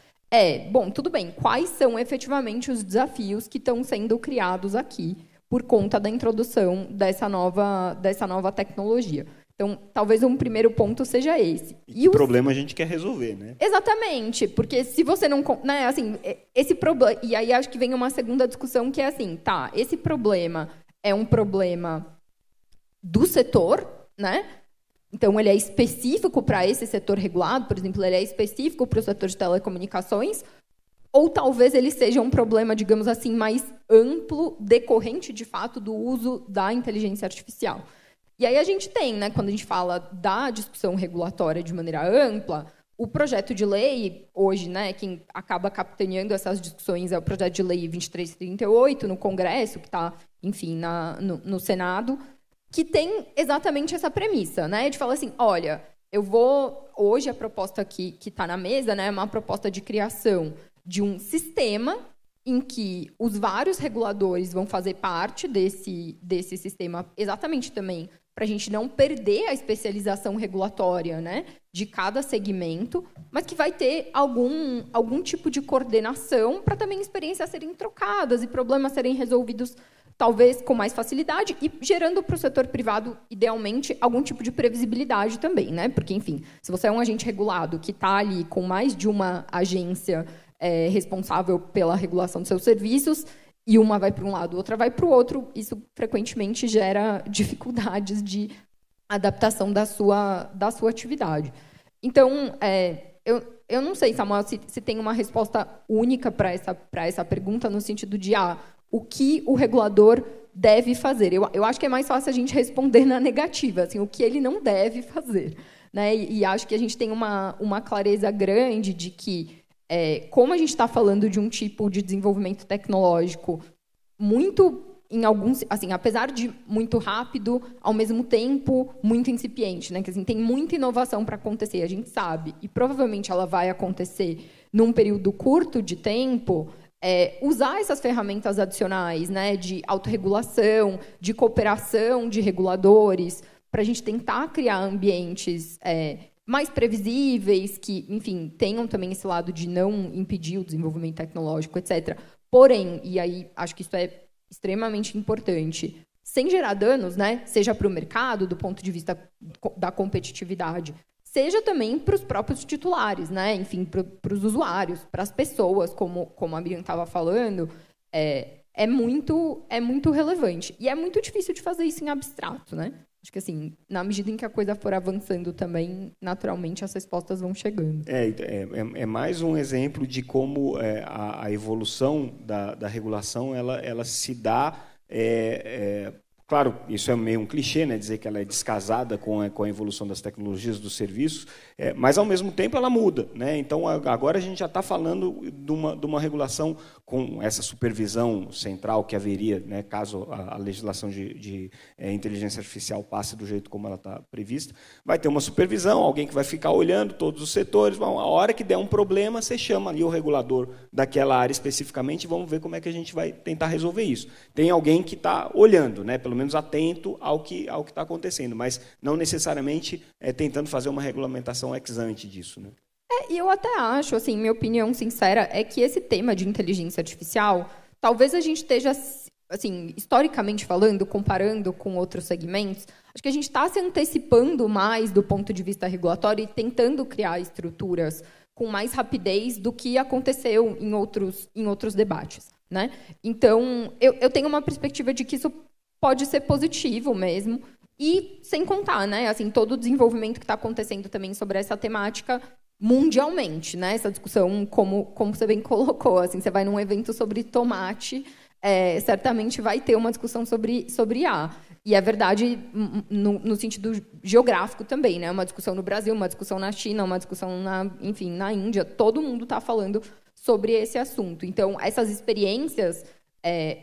bom, tudo bem, quais são efetivamente os desafios que estão sendo criados aqui por conta da introdução dessa nova tecnologia. Então, talvez um primeiro ponto seja esse. E o problema a gente quer resolver, né? Exatamente, porque se você não... Né, assim, esse problema... E aí acho que vem uma segunda discussão que é assim, tá, esse problema é um problema do setor, né? Então, ele é específico para esse setor regulado, por exemplo, ele é específico para o setor de telecomunicações, ou talvez ele seja um problema, digamos assim, mais amplo, decorrente, de fato, do uso da inteligência artificial. E aí a gente tem, né, quando a gente fala da discussão regulatória de maneira ampla, o projeto de lei, hoje, né, quem acaba capitaneando essas discussões é o projeto de lei 2338, no Congresso, que está, enfim, no Senado, que tem exatamente essa premissa, né, de falar assim, olha, hoje a proposta que está na mesa, né, é uma proposta de criação de um sistema em que os vários reguladores vão fazer parte desse sistema, exatamente também para a gente não perder a especialização regulatória, né, de cada segmento, mas que vai ter algum tipo de coordenação para também experiências serem trocadas e problemas serem resolvidos talvez com mais facilidade e gerando para o setor privado, idealmente, algum tipo de previsibilidade também, né? Porque, enfim, se você é um agente regulado que está ali com mais de uma agência responsável pela regulação dos seus serviços, e uma vai para um lado, outra vai para o outro, isso frequentemente gera dificuldades de adaptação da sua atividade. Então, eu não sei, Samuel, se tem uma resposta única para essa pergunta, no sentido de o que o regulador deve fazer. Eu acho que é mais fácil a gente responder na negativa, assim, o que ele não deve fazer, né? E acho que a gente tem uma clareza grande de que, como a gente está falando de um tipo de desenvolvimento tecnológico muito, em alguns, assim, apesar de muito rápido, ao mesmo tempo muito incipiente, né? Que assim, tem muita inovação para acontecer, a gente sabe, e provavelmente ela vai acontecer num período curto de tempo. Usar essas ferramentas adicionais, né, de autorregulação, de cooperação de reguladores, para a gente tentar criar ambientes mais previsíveis, que, enfim, tenham também esse lado de não impedir o desenvolvimento tecnológico, etc. Porém, e aí acho que isso é extremamente importante, sem gerar danos, né, seja para o mercado, do ponto de vista da competitividade, seja também para os próprios titulares, né, enfim, para os usuários, para as pessoas, como a Miriam estava falando, é muito relevante. E é muito difícil de fazer isso em abstrato, né? Acho que, assim, na medida em que a coisa for avançando também, naturalmente, as respostas vão chegando. É mais um exemplo de como a evolução da regulação ela se dá... Claro, isso é meio um clichê, né, dizer que ela é descasada com a evolução das tecnologias, dos serviços, mas, ao mesmo tempo, ela muda, né? Então, agora a gente já está falando de uma regulação com essa supervisão central que haveria, né, caso a legislação de inteligência artificial passe do jeito como ela está prevista. Vai ter uma supervisão, alguém que vai ficar olhando todos os setores. Bom, a hora que der um problema, você chama ali o regulador daquela área especificamente e vamos ver como é que a gente vai tentar resolver isso. Tem alguém que está olhando, né, pelo menos atento ao que está acontecendo, mas não necessariamente tentando fazer uma regulamentação ex ante disso, né? E eu até acho, assim, minha opinião sincera é que esse tema de inteligência artificial, talvez a gente esteja, assim, historicamente falando, comparando com outros segmentos, acho que a gente está se antecipando mais do ponto de vista regulatório e tentando criar estruturas com mais rapidez do que aconteceu em outros debates, né? Então, eu tenho uma perspectiva de que isso pode ser positivo mesmo, e sem contar, né, assim, todo o desenvolvimento que está acontecendo também sobre essa temática mundialmente, né? Essa discussão, como você bem colocou, assim, você vai num evento sobre tomate, certamente vai ter uma discussão sobre IA. E é verdade no sentido geográfico também, né? Uma discussão no Brasil, uma discussão na China, uma discussão na Índia. Todo mundo está falando sobre esse assunto. Então, essas experiências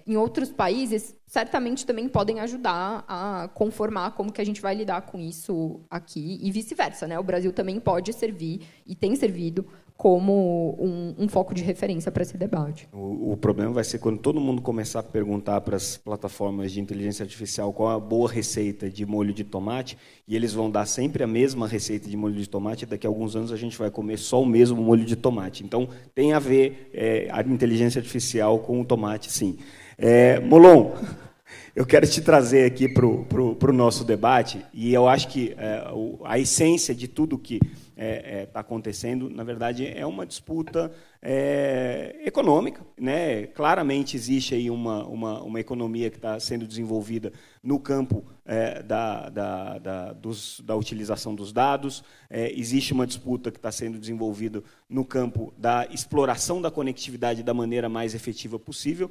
em outros países certamente também podem ajudar a conformar como que a gente vai lidar com isso aqui e vice-versa, né? O Brasil também pode servir e tem servido como um foco de referência para esse debate. O problema vai ser quando todo mundo começar a perguntar para as plataformas de inteligência artificial qual é a boa receita de molho de tomate, e eles vão dar sempre a mesma receita de molho de tomate, e daqui a alguns anos a gente vai comer só o mesmo molho de tomate. Então, tem a ver a inteligência artificial com o tomate, sim. Molon, eu quero te trazer aqui para o nosso debate, e eu acho que a essência de tudo que está acontecendo, na verdade, é uma disputa econômica, né? Claramente existe aí uma economia que está sendo desenvolvida no campo da utilização dos dados, existe uma disputa que está sendo desenvolvida no campo da exploração da conectividade da maneira mais efetiva possível,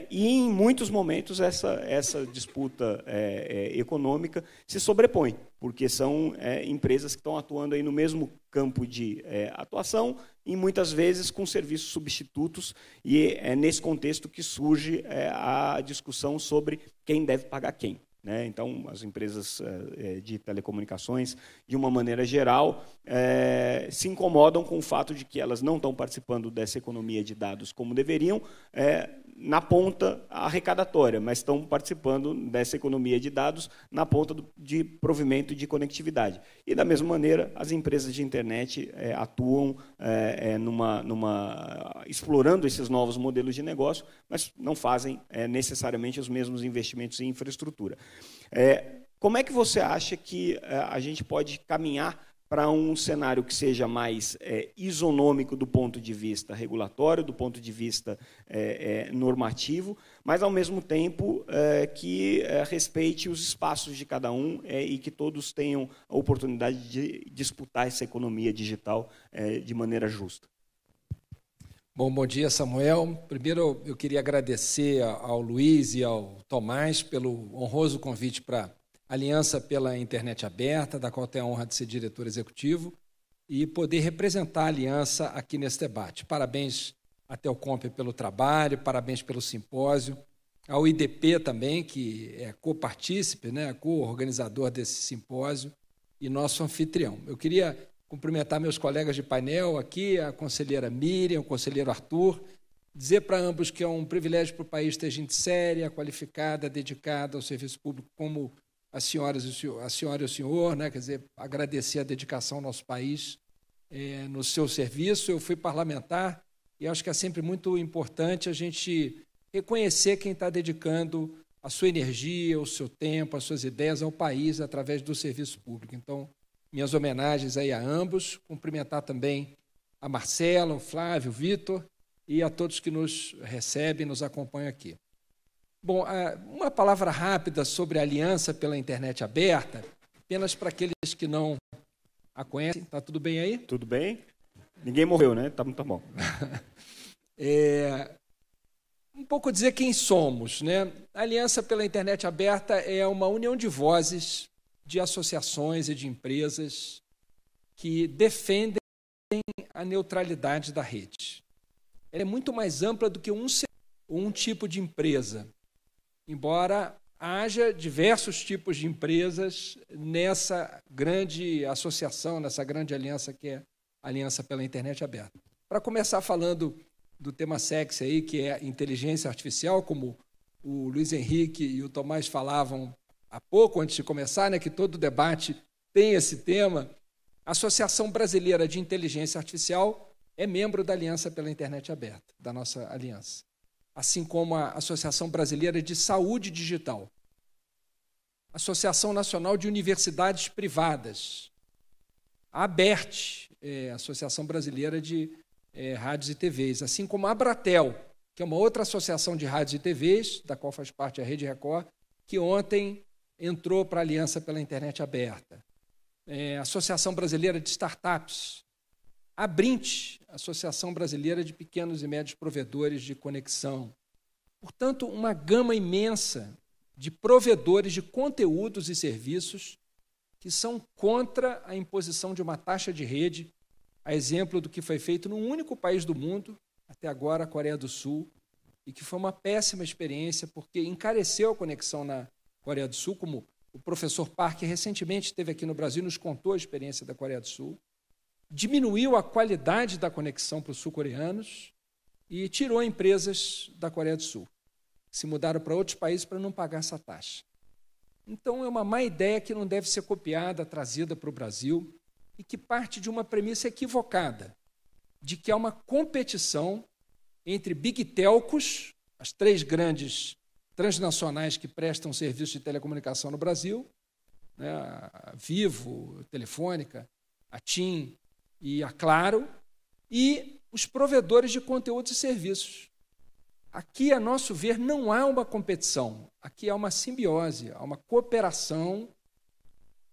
e em muitos momentos essa disputa econômica se sobrepõe, porque são empresas que estão atuando aí no mesmo campo de atuação, e muitas vezes com serviços substitutos, e é nesse contexto que surge a discussão sobre quem deve pagar quem. né? Então, as empresas de telecomunicações, de uma maneira geral, se incomodam com o fato de que elas não estão participando dessa economia de dados como deveriam, na ponta arrecadatória, mas estão participando dessa economia de dados na ponta de provimento e de conectividade. E, da mesma maneira, as empresas de internet atuam explorando esses novos modelos de negócio, mas não fazem necessariamente os mesmos investimentos em infraestrutura. Como é que você acha que a gente pode caminhar para um cenário que seja mais isonômico do ponto de vista regulatório, do ponto de vista normativo, mas, ao mesmo tempo, que respeite os espaços de cada um e que todos tenham a oportunidade de disputar essa economia digital de maneira justa? Bom dia, Samuel. Primeiro, eu queria agradecer ao Luiz e ao Tomás pelo honroso convite para Aliança pela Internet Aberta, da qual tenho a honra de ser diretor executivo, e poder representar a Aliança aqui nesse debate. Parabéns à Telcomp pelo trabalho, parabéns pelo simpósio, ao IDP também, que é co-partícipe, né, co-organizador desse simpósio, e nosso anfitrião. Eu queria cumprimentar meus colegas de painel aqui, a conselheira Miriam, o conselheiro Arthur, dizer para ambos que é um privilégio para o país ter gente séria, qualificada, dedicada ao serviço público, como a senhora e o senhor, né? Quer dizer, agradecer a dedicação ao nosso país no seu serviço. Eu fui parlamentar e acho que é sempre muito importante a gente reconhecer quem está dedicando a sua energia, o seu tempo, as suas ideias ao país através do serviço público. Então, minhas homenagens aí a ambos, cumprimentar também a Marcela, o Flávio, o Vitor e a todos que nos recebem, nos acompanham aqui. Bom, uma palavra rápida sobre a Aliança pela Internet Aberta, apenas para aqueles que não a conhecem. Está tudo bem aí? Tudo bem. Ninguém morreu, né? Tá bom. Um pouco dizer quem somos, né? A Aliança pela Internet Aberta é uma união de vozes, de associações e de empresas que defendem a neutralidade da rede. Ela é muito mais ampla do que um tipo de empresa, embora haja diversos tipos de empresas nessa grande associação, nessa grande aliança que é a Aliança pela Internet Aberta. Para começar falando do tema sexy aí, que é inteligência artificial, como o Luiz Henrique e o Tomás falavam há pouco, antes de começar, né, que todo debate tem esse tema, a Associação Brasileira de Inteligência Artificial é membro da Aliança pela Internet Aberta, da nossa aliança, assim como a Associação Brasileira de Saúde Digital, Associação Nacional de Universidades Privadas, a ABERT, Associação Brasileira de Rádios e TVs, assim como a Abratel, que é uma outra associação de rádios e TVs, da qual faz parte a Rede Record, que ontem entrou para a Aliança pela Internet Aberta. Associação Brasileira de Startups, a Brint, Associação Brasileira de Pequenos e Médios Provedores de Conexão. Portanto, uma gama imensa de provedores de conteúdos e serviços que são contra a imposição de uma taxa de rede, a exemplo do que foi feito num único país do mundo, até agora a Coreia do Sul, e que foi uma péssima experiência, porque encareceu a conexão na Coreia do Sul, como o professor Park recentemente esteve aqui no Brasil e nos contou a experiência da Coreia do Sul, diminuiu a qualidade da conexão para os sul-coreanos e tirou empresas da Coreia do Sul. Se mudaram para outros países para não pagar essa taxa. Então, é uma má ideia que não deve ser copiada, trazida para o Brasil, e que parte de uma premissa equivocada, de que há uma competição entre big telcos, as três grandes transnacionais que prestam serviço de telecomunicação no Brasil, né, a Vivo, a Telefônica, a TIM e a Claro, e os provedores de conteúdos e serviços. Aqui, a nosso ver, não há uma competição, aqui há uma simbiose, há uma cooperação,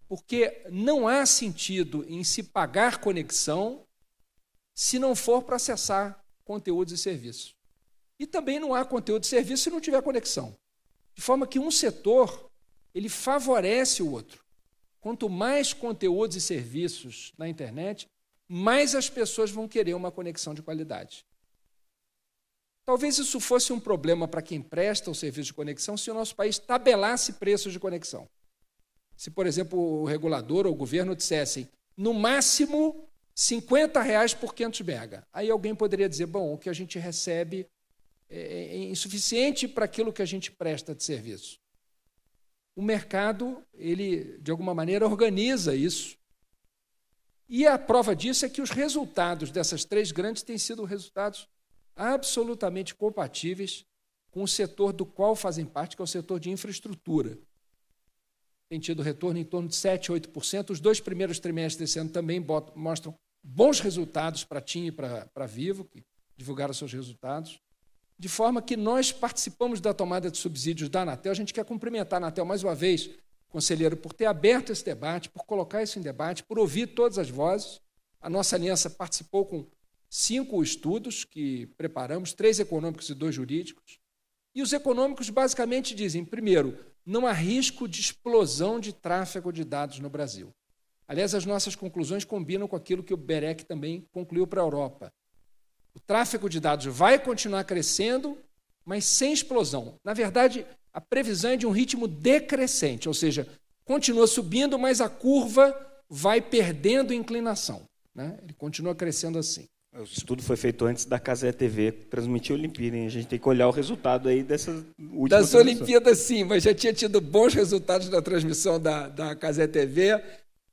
porque não há sentido em se pagar conexão se não for para acessar conteúdos e serviços. E também não há conteúdo e serviço se não tiver conexão. De forma que um setor ele favorece o outro. Quanto mais conteúdos e serviços na internet, mais as pessoas vão querer uma conexão de qualidade. Talvez isso fosse um problema para quem presta o serviço de conexão se o nosso país tabelasse preços de conexão. Se, por exemplo, o regulador ou o governo dissessem, no máximo, R$50 por 500 mega. Aí alguém poderia dizer, bom, o que a gente recebe é insuficiente para aquilo que a gente presta de serviço. O mercado, ele, de alguma maneira, organiza isso. E a prova disso é que os resultados dessas três grandes têm sido resultados absolutamente compatíveis com o setor do qual fazem parte, que é o setor de infraestrutura. Tem tido retorno em torno de 7%, 8%. Os 2 primeiros trimestres desse ano também mostram bons resultados para a TIM e para a Vivo, que divulgaram seus resultados. De forma que nós participamos da tomada de subsídios da Anatel. A gente quer cumprimentar a Anatel mais uma vez, conselheiro, por ter aberto esse debate, por colocar isso em debate, por ouvir todas as vozes. A nossa aliança participou com 5 estudos que preparamos, 3 econômicos e 2 jurídicos. E os econômicos basicamente dizem, primeiro, não há risco de explosão de tráfego de dados no Brasil. Aliás, as nossas conclusões combinam com aquilo que o BEREC também concluiu para a Europa. O tráfego de dados vai continuar crescendo, mas sem explosão. Na verdade, a previsão é de um ritmo decrescente, ou seja, continua subindo, mas a curva vai perdendo inclinação, né? Ele continua crescendo assim. O estudo foi feito antes da Cazé TV transmitir a Olimpíada, hein? A gente tem que olhar o resultado aí dessas últimas das Olimpíadas, sim, mas já tinha tido bons resultados da transmissão da Cazé TV.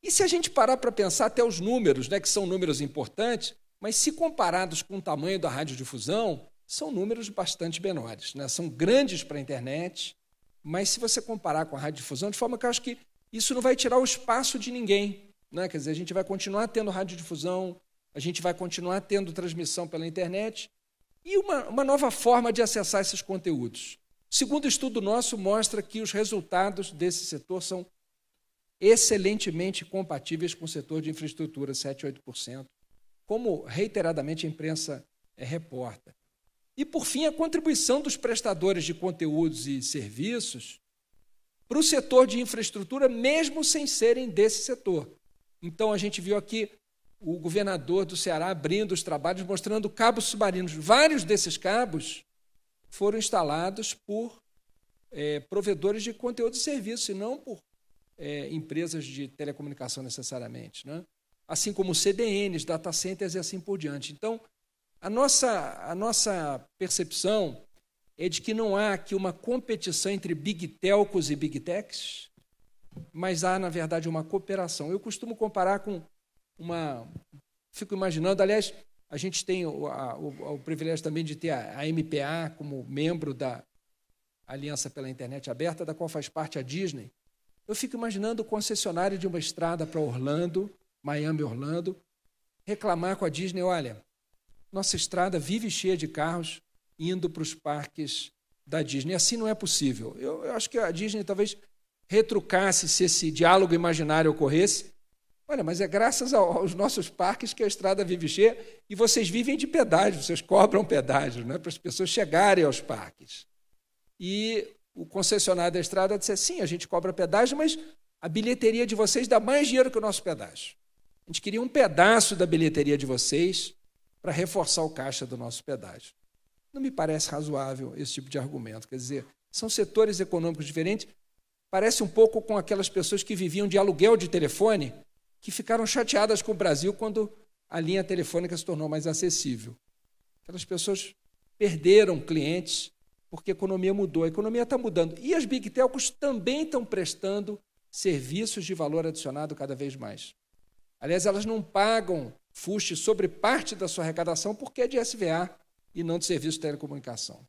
E se a gente parar para pensar até os números, né, que são números importantes, mas se comparados com o tamanho da radiodifusão, são números bastante menores, né? São grandes para a internet, mas se você comparar com a radiodifusão, de forma que eu acho que isso não vai tirar o espaço de ninguém, né? Quer dizer, a gente vai continuar tendo radiodifusão, a gente vai continuar tendo transmissão pela internet e uma nova forma de acessar esses conteúdos. O segundo estudo nosso mostra que os resultados desse setor são excelentemente compatíveis com o setor de infraestrutura, 7% a 8%, como reiteradamente a imprensa reporta. E, por fim, a contribuição dos prestadores de conteúdos e serviços para o setor de infraestrutura, mesmo sem serem desse setor. Então, a gente viu aqui o governador do Ceará abrindo os trabalhos, mostrando cabos submarinos. Vários desses cabos foram instalados por provedores de conteúdo e serviço, e não por empresas de telecomunicação necessariamente, né? Assim como CDNs, data centers e assim por diante. Então, a nossa percepção é de que não há aqui uma competição entre big telcos e big techs, mas há, na verdade, uma cooperação. Eu costumo comparar com fico imaginando, aliás, a gente tem o privilégio também de ter a MPA como membro da Aliança pela Internet Aberta, da qual faz parte a Disney. Eu fico imaginando o concessionário de uma estrada para Orlando, Miami-Orlando, reclamar com a Disney, olha, nossa estrada vive cheia de carros indo para os parques da Disney. Assim não é possível. Eu acho que a Disney talvez retrucasse se esse diálogo imaginário ocorresse. Olha, mas é graças aos nossos parques que a estrada vive cheia e vocês vivem de pedágio, vocês cobram pedágio, né, para as pessoas chegarem aos parques. E o concessionário da estrada disse assim, a gente cobra pedágio, mas a bilheteria de vocês dá mais dinheiro que o nosso pedágio. A gente queria um pedaço da bilheteria de vocês para reforçar o caixa do nosso pedágio. Não me parece razoável esse tipo de argumento. Quer dizer, são setores econômicos diferentes. Parece um pouco com aquelas pessoas que viviam de aluguel de telefone, que ficaram chateadas com o Brasil quando a linha telefônica se tornou mais acessível. Aquelas pessoas perderam clientes porque a economia mudou. A economia está mudando. E as big telcos também estão prestando serviços de valor adicionado cada vez mais. Aliás, elas não pagam fuste sobre parte da sua arrecadação porque é de SVA e não de serviço de telecomunicação.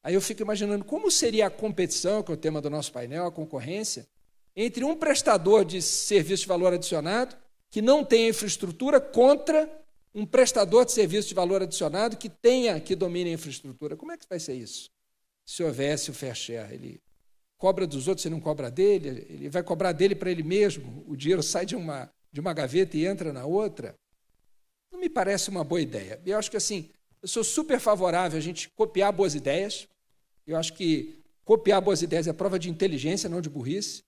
Aí eu fico imaginando como seria a competição, que é o tema do nosso painel, a concorrência, entre um prestador de serviço de valor adicionado que não tem infraestrutura contra um prestador de serviço de valor adicionado que domine a infraestrutura. Como é que vai ser isso? Se houvesse o fair share, ele cobra dos outros e não cobra dele, ele vai cobrar dele para ele mesmo, o dinheiro sai de uma gaveta e entra na outra. Não me parece uma boa ideia. Eu acho que, assim, eu sou super favorável a gente copiar boas ideias. Eu acho que copiar boas ideias é prova de inteligência, não de burrice.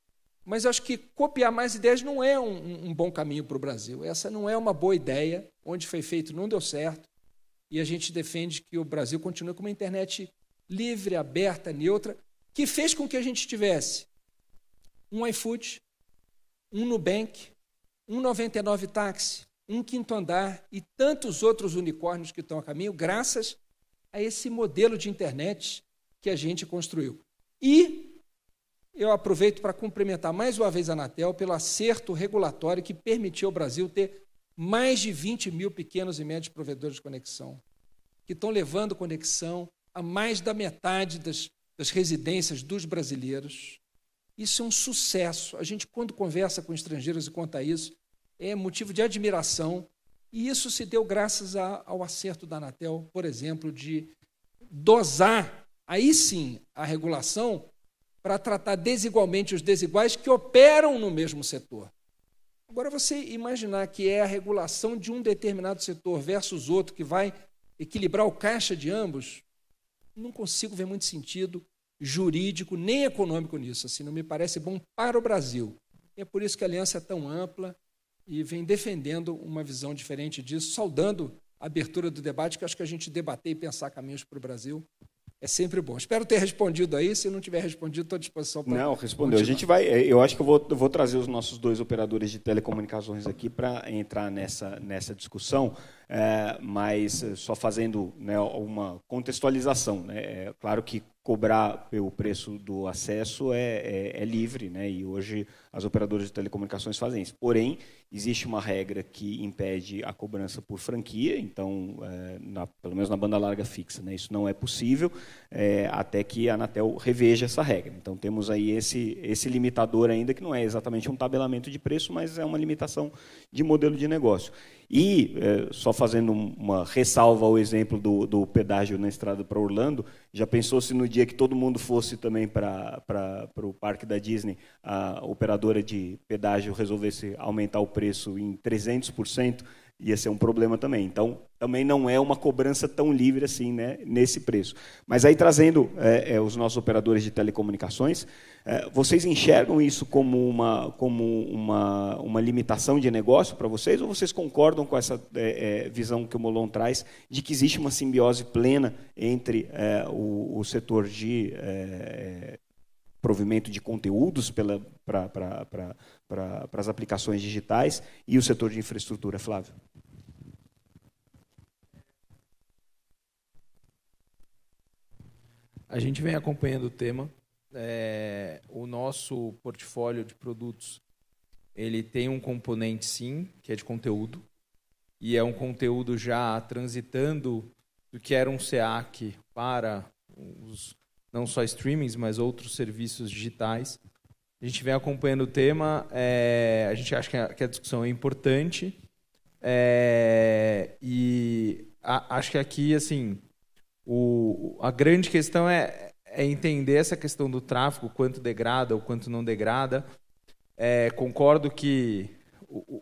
Mas eu acho que copiar mais ideias não é um bom caminho para o Brasil. Essa não é uma boa ideia. Onde foi feito não deu certo. e a gente defende que o Brasil continue com uma internet livre, aberta, neutra, que fez com que a gente tivesse um iFood, um Nubank, um 99 Táxi, um Quinto Andar e tantos outros unicórnios que estão a caminho, graças a esse modelo de internet que a gente construiu. E eu aproveito para cumprimentar mais uma vez a Anatel pelo acerto regulatório que permitiu ao Brasil ter mais de 20 mil pequenos e médios provedores de conexão, que estão levando conexão a mais da metade das residências dos brasileiros. Isso é um sucesso. A gente, quando conversa com estrangeiros e conta isso, é motivo de admiração. E isso se deu graças ao acerto da Anatel, por exemplo, de dosar, aí sim, a regulação para tratar desigualmente os desiguais que operam no mesmo setor. Agora, você imaginar que é a regulação de um determinado setor versus outro que vai equilibrar o caixa de ambos, não consigo ver muito sentido jurídico nem econômico nisso. Assim, não me parece bom para o Brasil. E é por isso que a aliança é tão ampla e vem defendendo uma visão diferente disso, saudando a abertura do debate, que acho que a gente debater e pensar caminhos para o Brasil é sempre bom. Espero ter respondido aí. Se não tiver respondido, estou à disposição para... Não, respondeu. A gente vai... Eu acho que eu vou trazer os nossos 2 operadores de telecomunicações aqui para entrar nessa discussão, mas só fazendo, né, uma contextualização. Né? É claro que cobrar pelo preço do acesso é livre, né? E hoje as operadoras de telecomunicações fazem isso. Porém, existe uma regra que impede a cobrança por franquia, então, pelo menos na banda larga fixa, né? Isso não é possível até que a Anatel reveja essa regra. Então, temos aí esse limitador ainda, que não é exatamente um tabelamento de preço, mas é uma limitação de modelo de negócio. E, só fazendo uma ressalva ao exemplo do pedágio na estrada para Orlando, já pensou se no dia que todo mundo fosse também para o parque da Disney, a operadora de pedágio resolvesse aumentar o preço em 300%, ia ser um problema também. Então, também não é uma cobrança tão livre assim, né, nesse preço. Mas aí, trazendo os nossos operadores de telecomunicações, vocês enxergam isso como uma limitação de negócio para vocês, ou vocês concordam com essa visão que o Molon traz, de que existe uma simbiose plena entre o setor de provimento de conteúdos para as aplicações digitais e o setor de infraestrutura? Flávio? A gente vem acompanhando o tema. O nosso portfólio de produtos, ele tem um componente, sim, que é de conteúdo, e é um conteúdo já transitando do que era um SEAC para não só streamings, mas outros serviços digitais. A gente vem acompanhando o tema, a gente acha que a discussão é importante, e acho que aqui, assim, a grande questão é entender essa questão do tráfego, quanto degrada ou quanto não degrada. Concordo que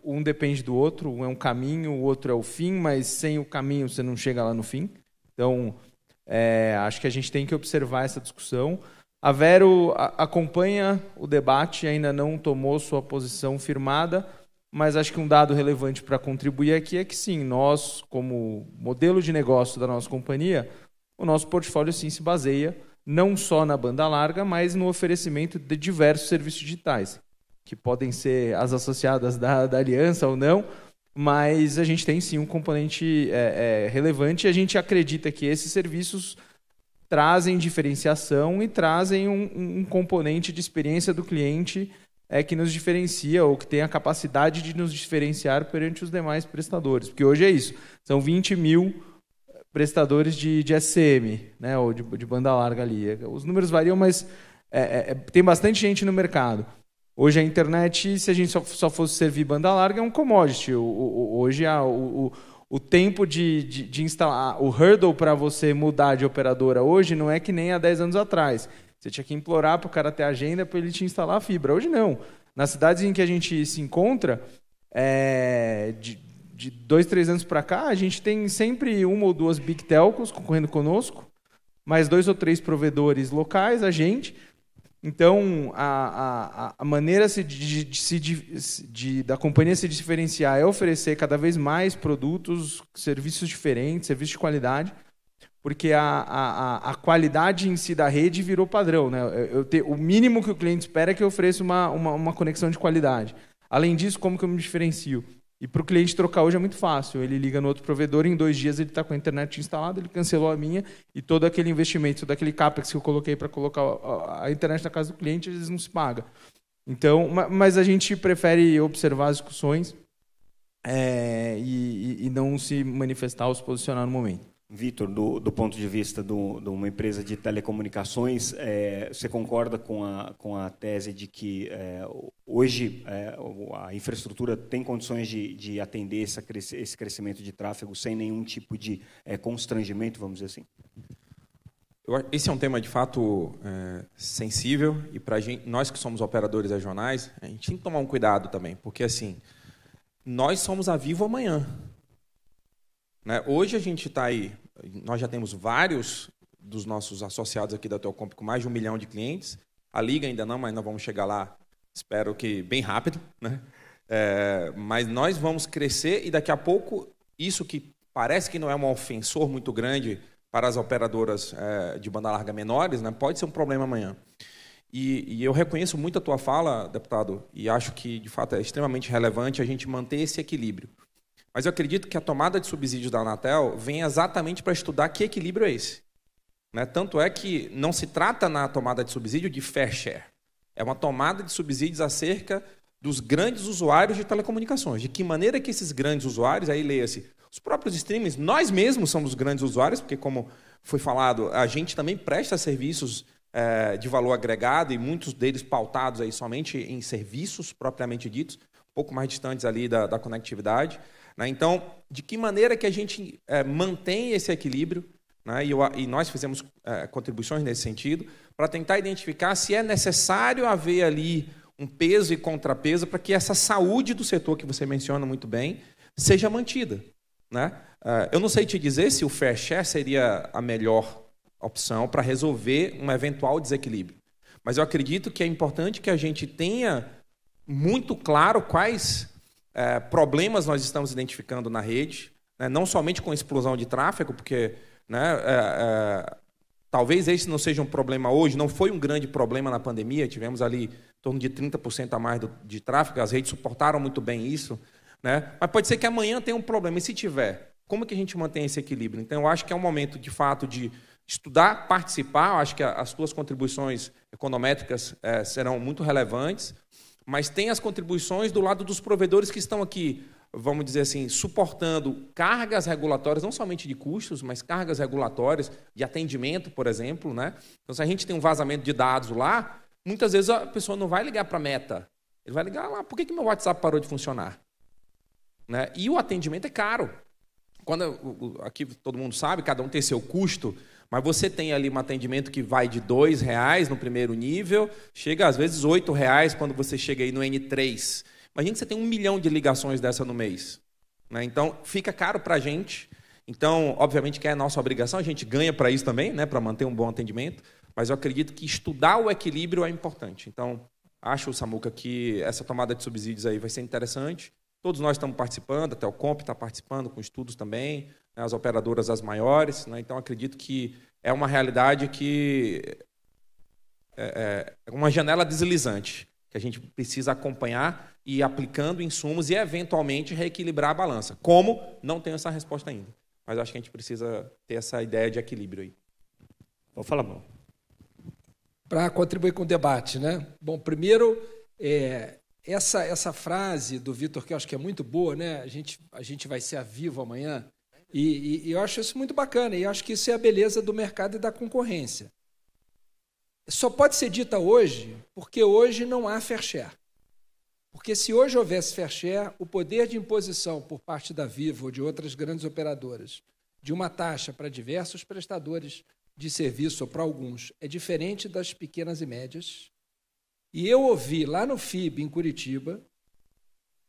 um depende do outro, um é um caminho, o outro é o fim, mas sem o caminho você não chega lá no fim. Então, acho que a gente tem que observar essa discussão. A Vero acompanha o debate, ainda não tomou sua posição firmada, mas acho que um dado relevante para contribuir aqui é que, sim, nós, como modelo de negócio da nossa companhia, o nosso portfólio, sim, se baseia não só na banda larga, mas no oferecimento de diversos serviços digitais, que podem ser as associadas da aliança ou não, mas a gente tem, sim, um componente relevante, e a gente acredita que esses serviços trazem diferenciação e trazem um componente de experiência do cliente que nos diferencia, ou que tem a capacidade de nos diferenciar perante os demais prestadores. Porque hoje é isso, são 20 mil prestadores de SCM, né, ou de banda larga ali. Os números variam, mas tem bastante gente no mercado. Hoje a internet, se a gente só fosse servir banda larga, é um commodity. Hoje o tempo de instalar, o hurdle para você mudar de operadora hoje não é que nem há 10 anos atrás. Você tinha que implorar para o cara ter agenda para ele te instalar a fibra. Hoje não. Nas cidades em que a gente se encontra, de 2, 3 anos para cá, a gente tem sempre 1 ou 2 big telcos concorrendo conosco, mais 2 ou 3 provedores locais, a gente. Então, a maneira da companhia se diferenciar é oferecer cada vez mais produtos, serviços diferentes, serviços de qualidade, porque a qualidade em si da rede virou padrão, né? O mínimo que o cliente espera é que eu ofereça uma conexão de qualidade. Além disso, como que eu me diferencio? E para o cliente trocar hoje é muito fácil. Ele liga no outro provedor, em 2 dias ele está com a internet instalada, ele cancelou a minha e todo aquele investimento, todo aquele CAPEX que eu coloquei para colocar a internet na casa do cliente, eles não se pagam. Então, mas a gente prefere observar as discussões e não se manifestar ou se posicionar no momento. Vitor, do ponto de vista de uma empresa de telecomunicações, você concorda com a tese de que hoje a infraestrutura tem condições de atender esse crescimento de tráfego sem nenhum tipo de constrangimento, vamos dizer assim? Esse é um tema, de fato, sensível, e para nós que somos operadores regionais, a gente tem que tomar um cuidado também, porque assim, nós somos a Vivo amanhã. Hoje a gente está aí, nós já temos vários dos nossos associados aqui da Telcomp com mais de 1 milhão de clientes. A Liga ainda não, mas nós vamos chegar lá, espero que bem rápido, né? Mas nós vamos crescer e daqui a pouco, isso que parece que não é um ofensor muito grande para as operadoras de banda larga menores, né? Pode ser um problema amanhã. E eu reconheço muito a tua fala, deputado, e acho que, de fato, é extremamente relevante a gente manter esse equilíbrio. Mas eu acredito que a tomada de subsídios da Anatel vem exatamente para estudar que equilíbrio é esse. Tanto é que não se trata na tomada de subsídio de fair share. É uma tomada de subsídios acerca dos grandes usuários de telecomunicações. De que maneira que esses grandes usuários, aí leia-se, os próprios streamings, nós mesmos somos grandes usuários, porque, como foi falado, a gente também presta serviços de valor agregado e muitos deles pautados aí somente em serviços propriamente ditos, um pouco mais distantes ali da conectividade. Então, de que maneira que a gente mantém esse equilíbrio, né? E nós fizemos contribuições nesse sentido, para tentar identificar se é necessário haver ali um peso e contrapeso para que essa saúde do setor que você menciona muito bem seja mantida. Eu não sei te dizer se o fair share seria a melhor opção para resolver um eventual desequilíbrio, mas eu acredito que é importante que a gente tenha muito claro quais problemas nós estamos identificando na rede, não somente com a explosão de tráfego, porque talvez esse não seja um problema hoje, não foi um grande problema na pandemia, tivemos ali em torno de 30% a mais de tráfego, as redes suportaram muito bem isso, mas pode ser que amanhã tenha um problema, e se tiver, como que a gente mantém esse equilíbrio? Então, eu acho que é um momento, de fato, de estudar, participar, eu acho que as tuas contribuições econométricas serão muito relevantes, mas tem as contribuições do lado dos provedores que estão aqui, vamos dizer assim, suportando cargas regulatórias, não somente de custos, mas cargas regulatórias de atendimento, por exemplo. Então, se a gente tem um vazamento de dados lá, muitas vezes a pessoa não vai ligar para a Meta, ele vai ligar lá, por que meu WhatsApp parou de funcionar? E o atendimento é caro. Aqui todo mundo sabe, cada um tem seu custo, mas você tem ali um atendimento que vai de R$2 no primeiro nível, chega às vezes R$8 quando você chega aí no N3. Imagina que você tem 1 milhão de ligações dessa no mês. Então, fica caro para a gente. Então, obviamente que é nossa obrigação, a gente ganha para isso também, para manter um bom atendimento, mas eu acredito que estudar o equilíbrio é importante. Então, acho, Samuca, que essa tomada de subsídios aí vai ser interessante. Todos nós estamos participando, a Telcomp está participando com estudos também, as operadoras as maiores. Então, acredito que é uma realidade que é uma janela deslizante, que a gente precisa acompanhar e ir aplicando insumos e, eventualmente, reequilibrar a balança. Como? Não tenho essa resposta ainda. Mas acho que a gente precisa ter essa ideia de equilíbrio aí. Vou falar, Bruno. Para contribuir com o debate, Bom, primeiro, essa frase do Vitor, que eu acho que é muito boa, a gente vai ser a Vivo amanhã, e eu acho isso muito bacana, e eu acho que isso é a beleza do mercado e da concorrência. Só pode ser dita hoje, porque hoje não há fair share. Porque se hoje houvesse fair share, o poder de imposição por parte da Vivo ou de outras grandes operadoras de uma taxa para diversos prestadores de serviço, ou para alguns, é diferente das pequenas e médias. E eu ouvi lá no FIB, em Curitiba,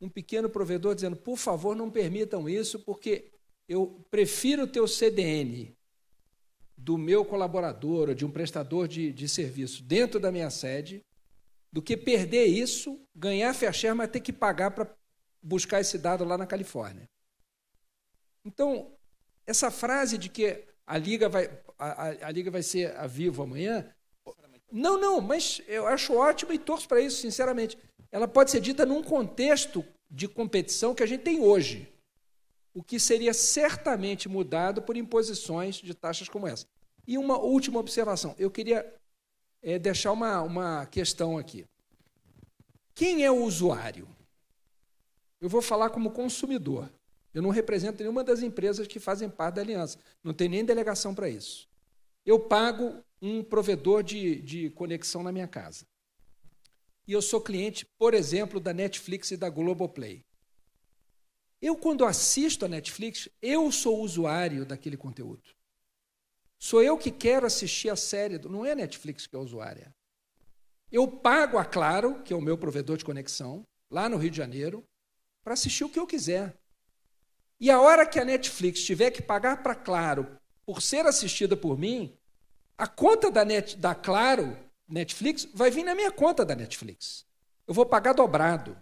um pequeno provedor dizendo, por favor, não permitam isso, porque eu prefiro ter o CDN do meu colaborador ou de um prestador de serviço dentro da minha sede do que perder isso, ganhar fair share, mas ter que pagar para buscar esse dado lá na Califórnia. Então, essa frase de que a Liga vai ser a Vivo amanhã, não, mas eu acho ótimo e torço para isso, sinceramente. Ela pode ser dita num contexto de competição que a gente tem hoje, o que seria certamente mudado por imposições de taxas como essa. E uma última observação. Eu queria deixar uma questão aqui. Quem é o usuário? Eu vou falar como consumidor. Eu não represento nenhuma das empresas que fazem parte da aliança. Não tem nem delegação para isso. Eu pago um provedor de conexão na minha casa. E eu sou cliente, por exemplo, da Netflix e da Globoplay. Eu, quando assisto a Netflix, eu sou usuário daquele conteúdo. Sou eu que quero assistir a série, não é a Netflix que é usuária. Eu pago a Claro, que é o meu provedor de conexão, lá no Rio de Janeiro, para assistir o que eu quiser. E a hora que a Netflix tiver que pagar para a Claro por ser assistida por mim, a conta da Claro, Netflix, vai vir na minha conta da Netflix. Eu vou pagar dobrado.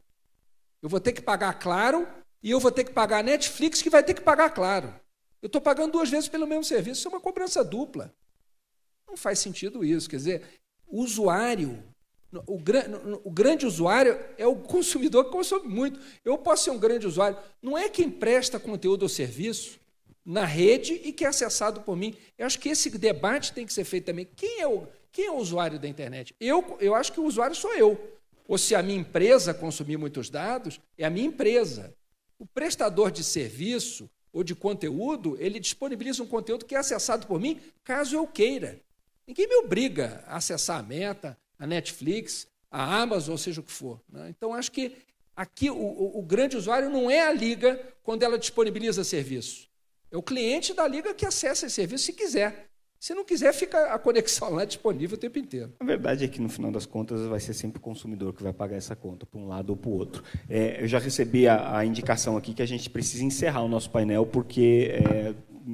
Eu vou ter que pagar a Claro e eu vou ter que pagar a Netflix, que vai ter que pagar a Claro. Eu estou pagando 2 vezes pelo mesmo serviço. Isso é uma cobrança dupla. Não faz sentido isso. Quer dizer, o usuário, o grande usuário é o consumidor que consome muito. Eu posso ser um grande usuário. Não é quem presta conteúdo ou serviço na rede e que é acessado por mim. Eu acho que esse debate tem que ser feito também. Quem é o usuário da internet? Eu acho que o usuário sou eu. Ou se a minha empresa consumir muitos dados, é a minha empresa. O prestador de serviço ou de conteúdo, ele disponibiliza um conteúdo que é acessado por mim, caso eu queira. Ninguém me obriga a acessar a Meta, a Netflix, a Amazon, ou seja o que for. Então, acho que aqui o grande usuário não é a Liga quando ela disponibiliza serviço. É o cliente da Liga que acessa esse serviço se quiser. Se não quiser, fica a conexão lá disponível o tempo inteiro. A verdade é que, no final das contas, vai ser sempre o consumidor que vai pagar essa conta, para um lado ou para o outro. Eu já recebi a indicação aqui que a gente precisa encerrar o nosso painel, porque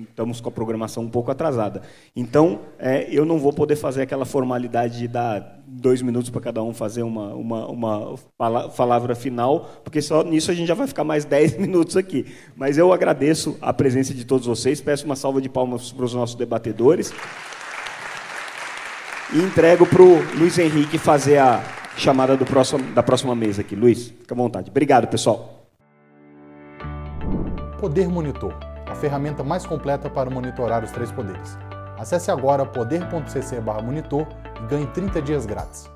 estamos com a programação um pouco atrasada. Então, eu não vou poder fazer aquela formalidade de dar 2 minutos para cada um fazer uma palavra final, porque só nisso a gente já vai ficar mais 10 minutos aqui. Mas eu agradeço a presença de todos vocês, peço uma salva de palmas para os nossos debatedores e entrego para o Luiz Henrique fazer a chamada da próxima mesa aqui. Luiz, fica à vontade. Obrigado, pessoal. Poder Monitor, a ferramenta mais completa para monitorar os 3 poderes. Acesse agora poder.cc/monitor e ganhe 30 dias grátis.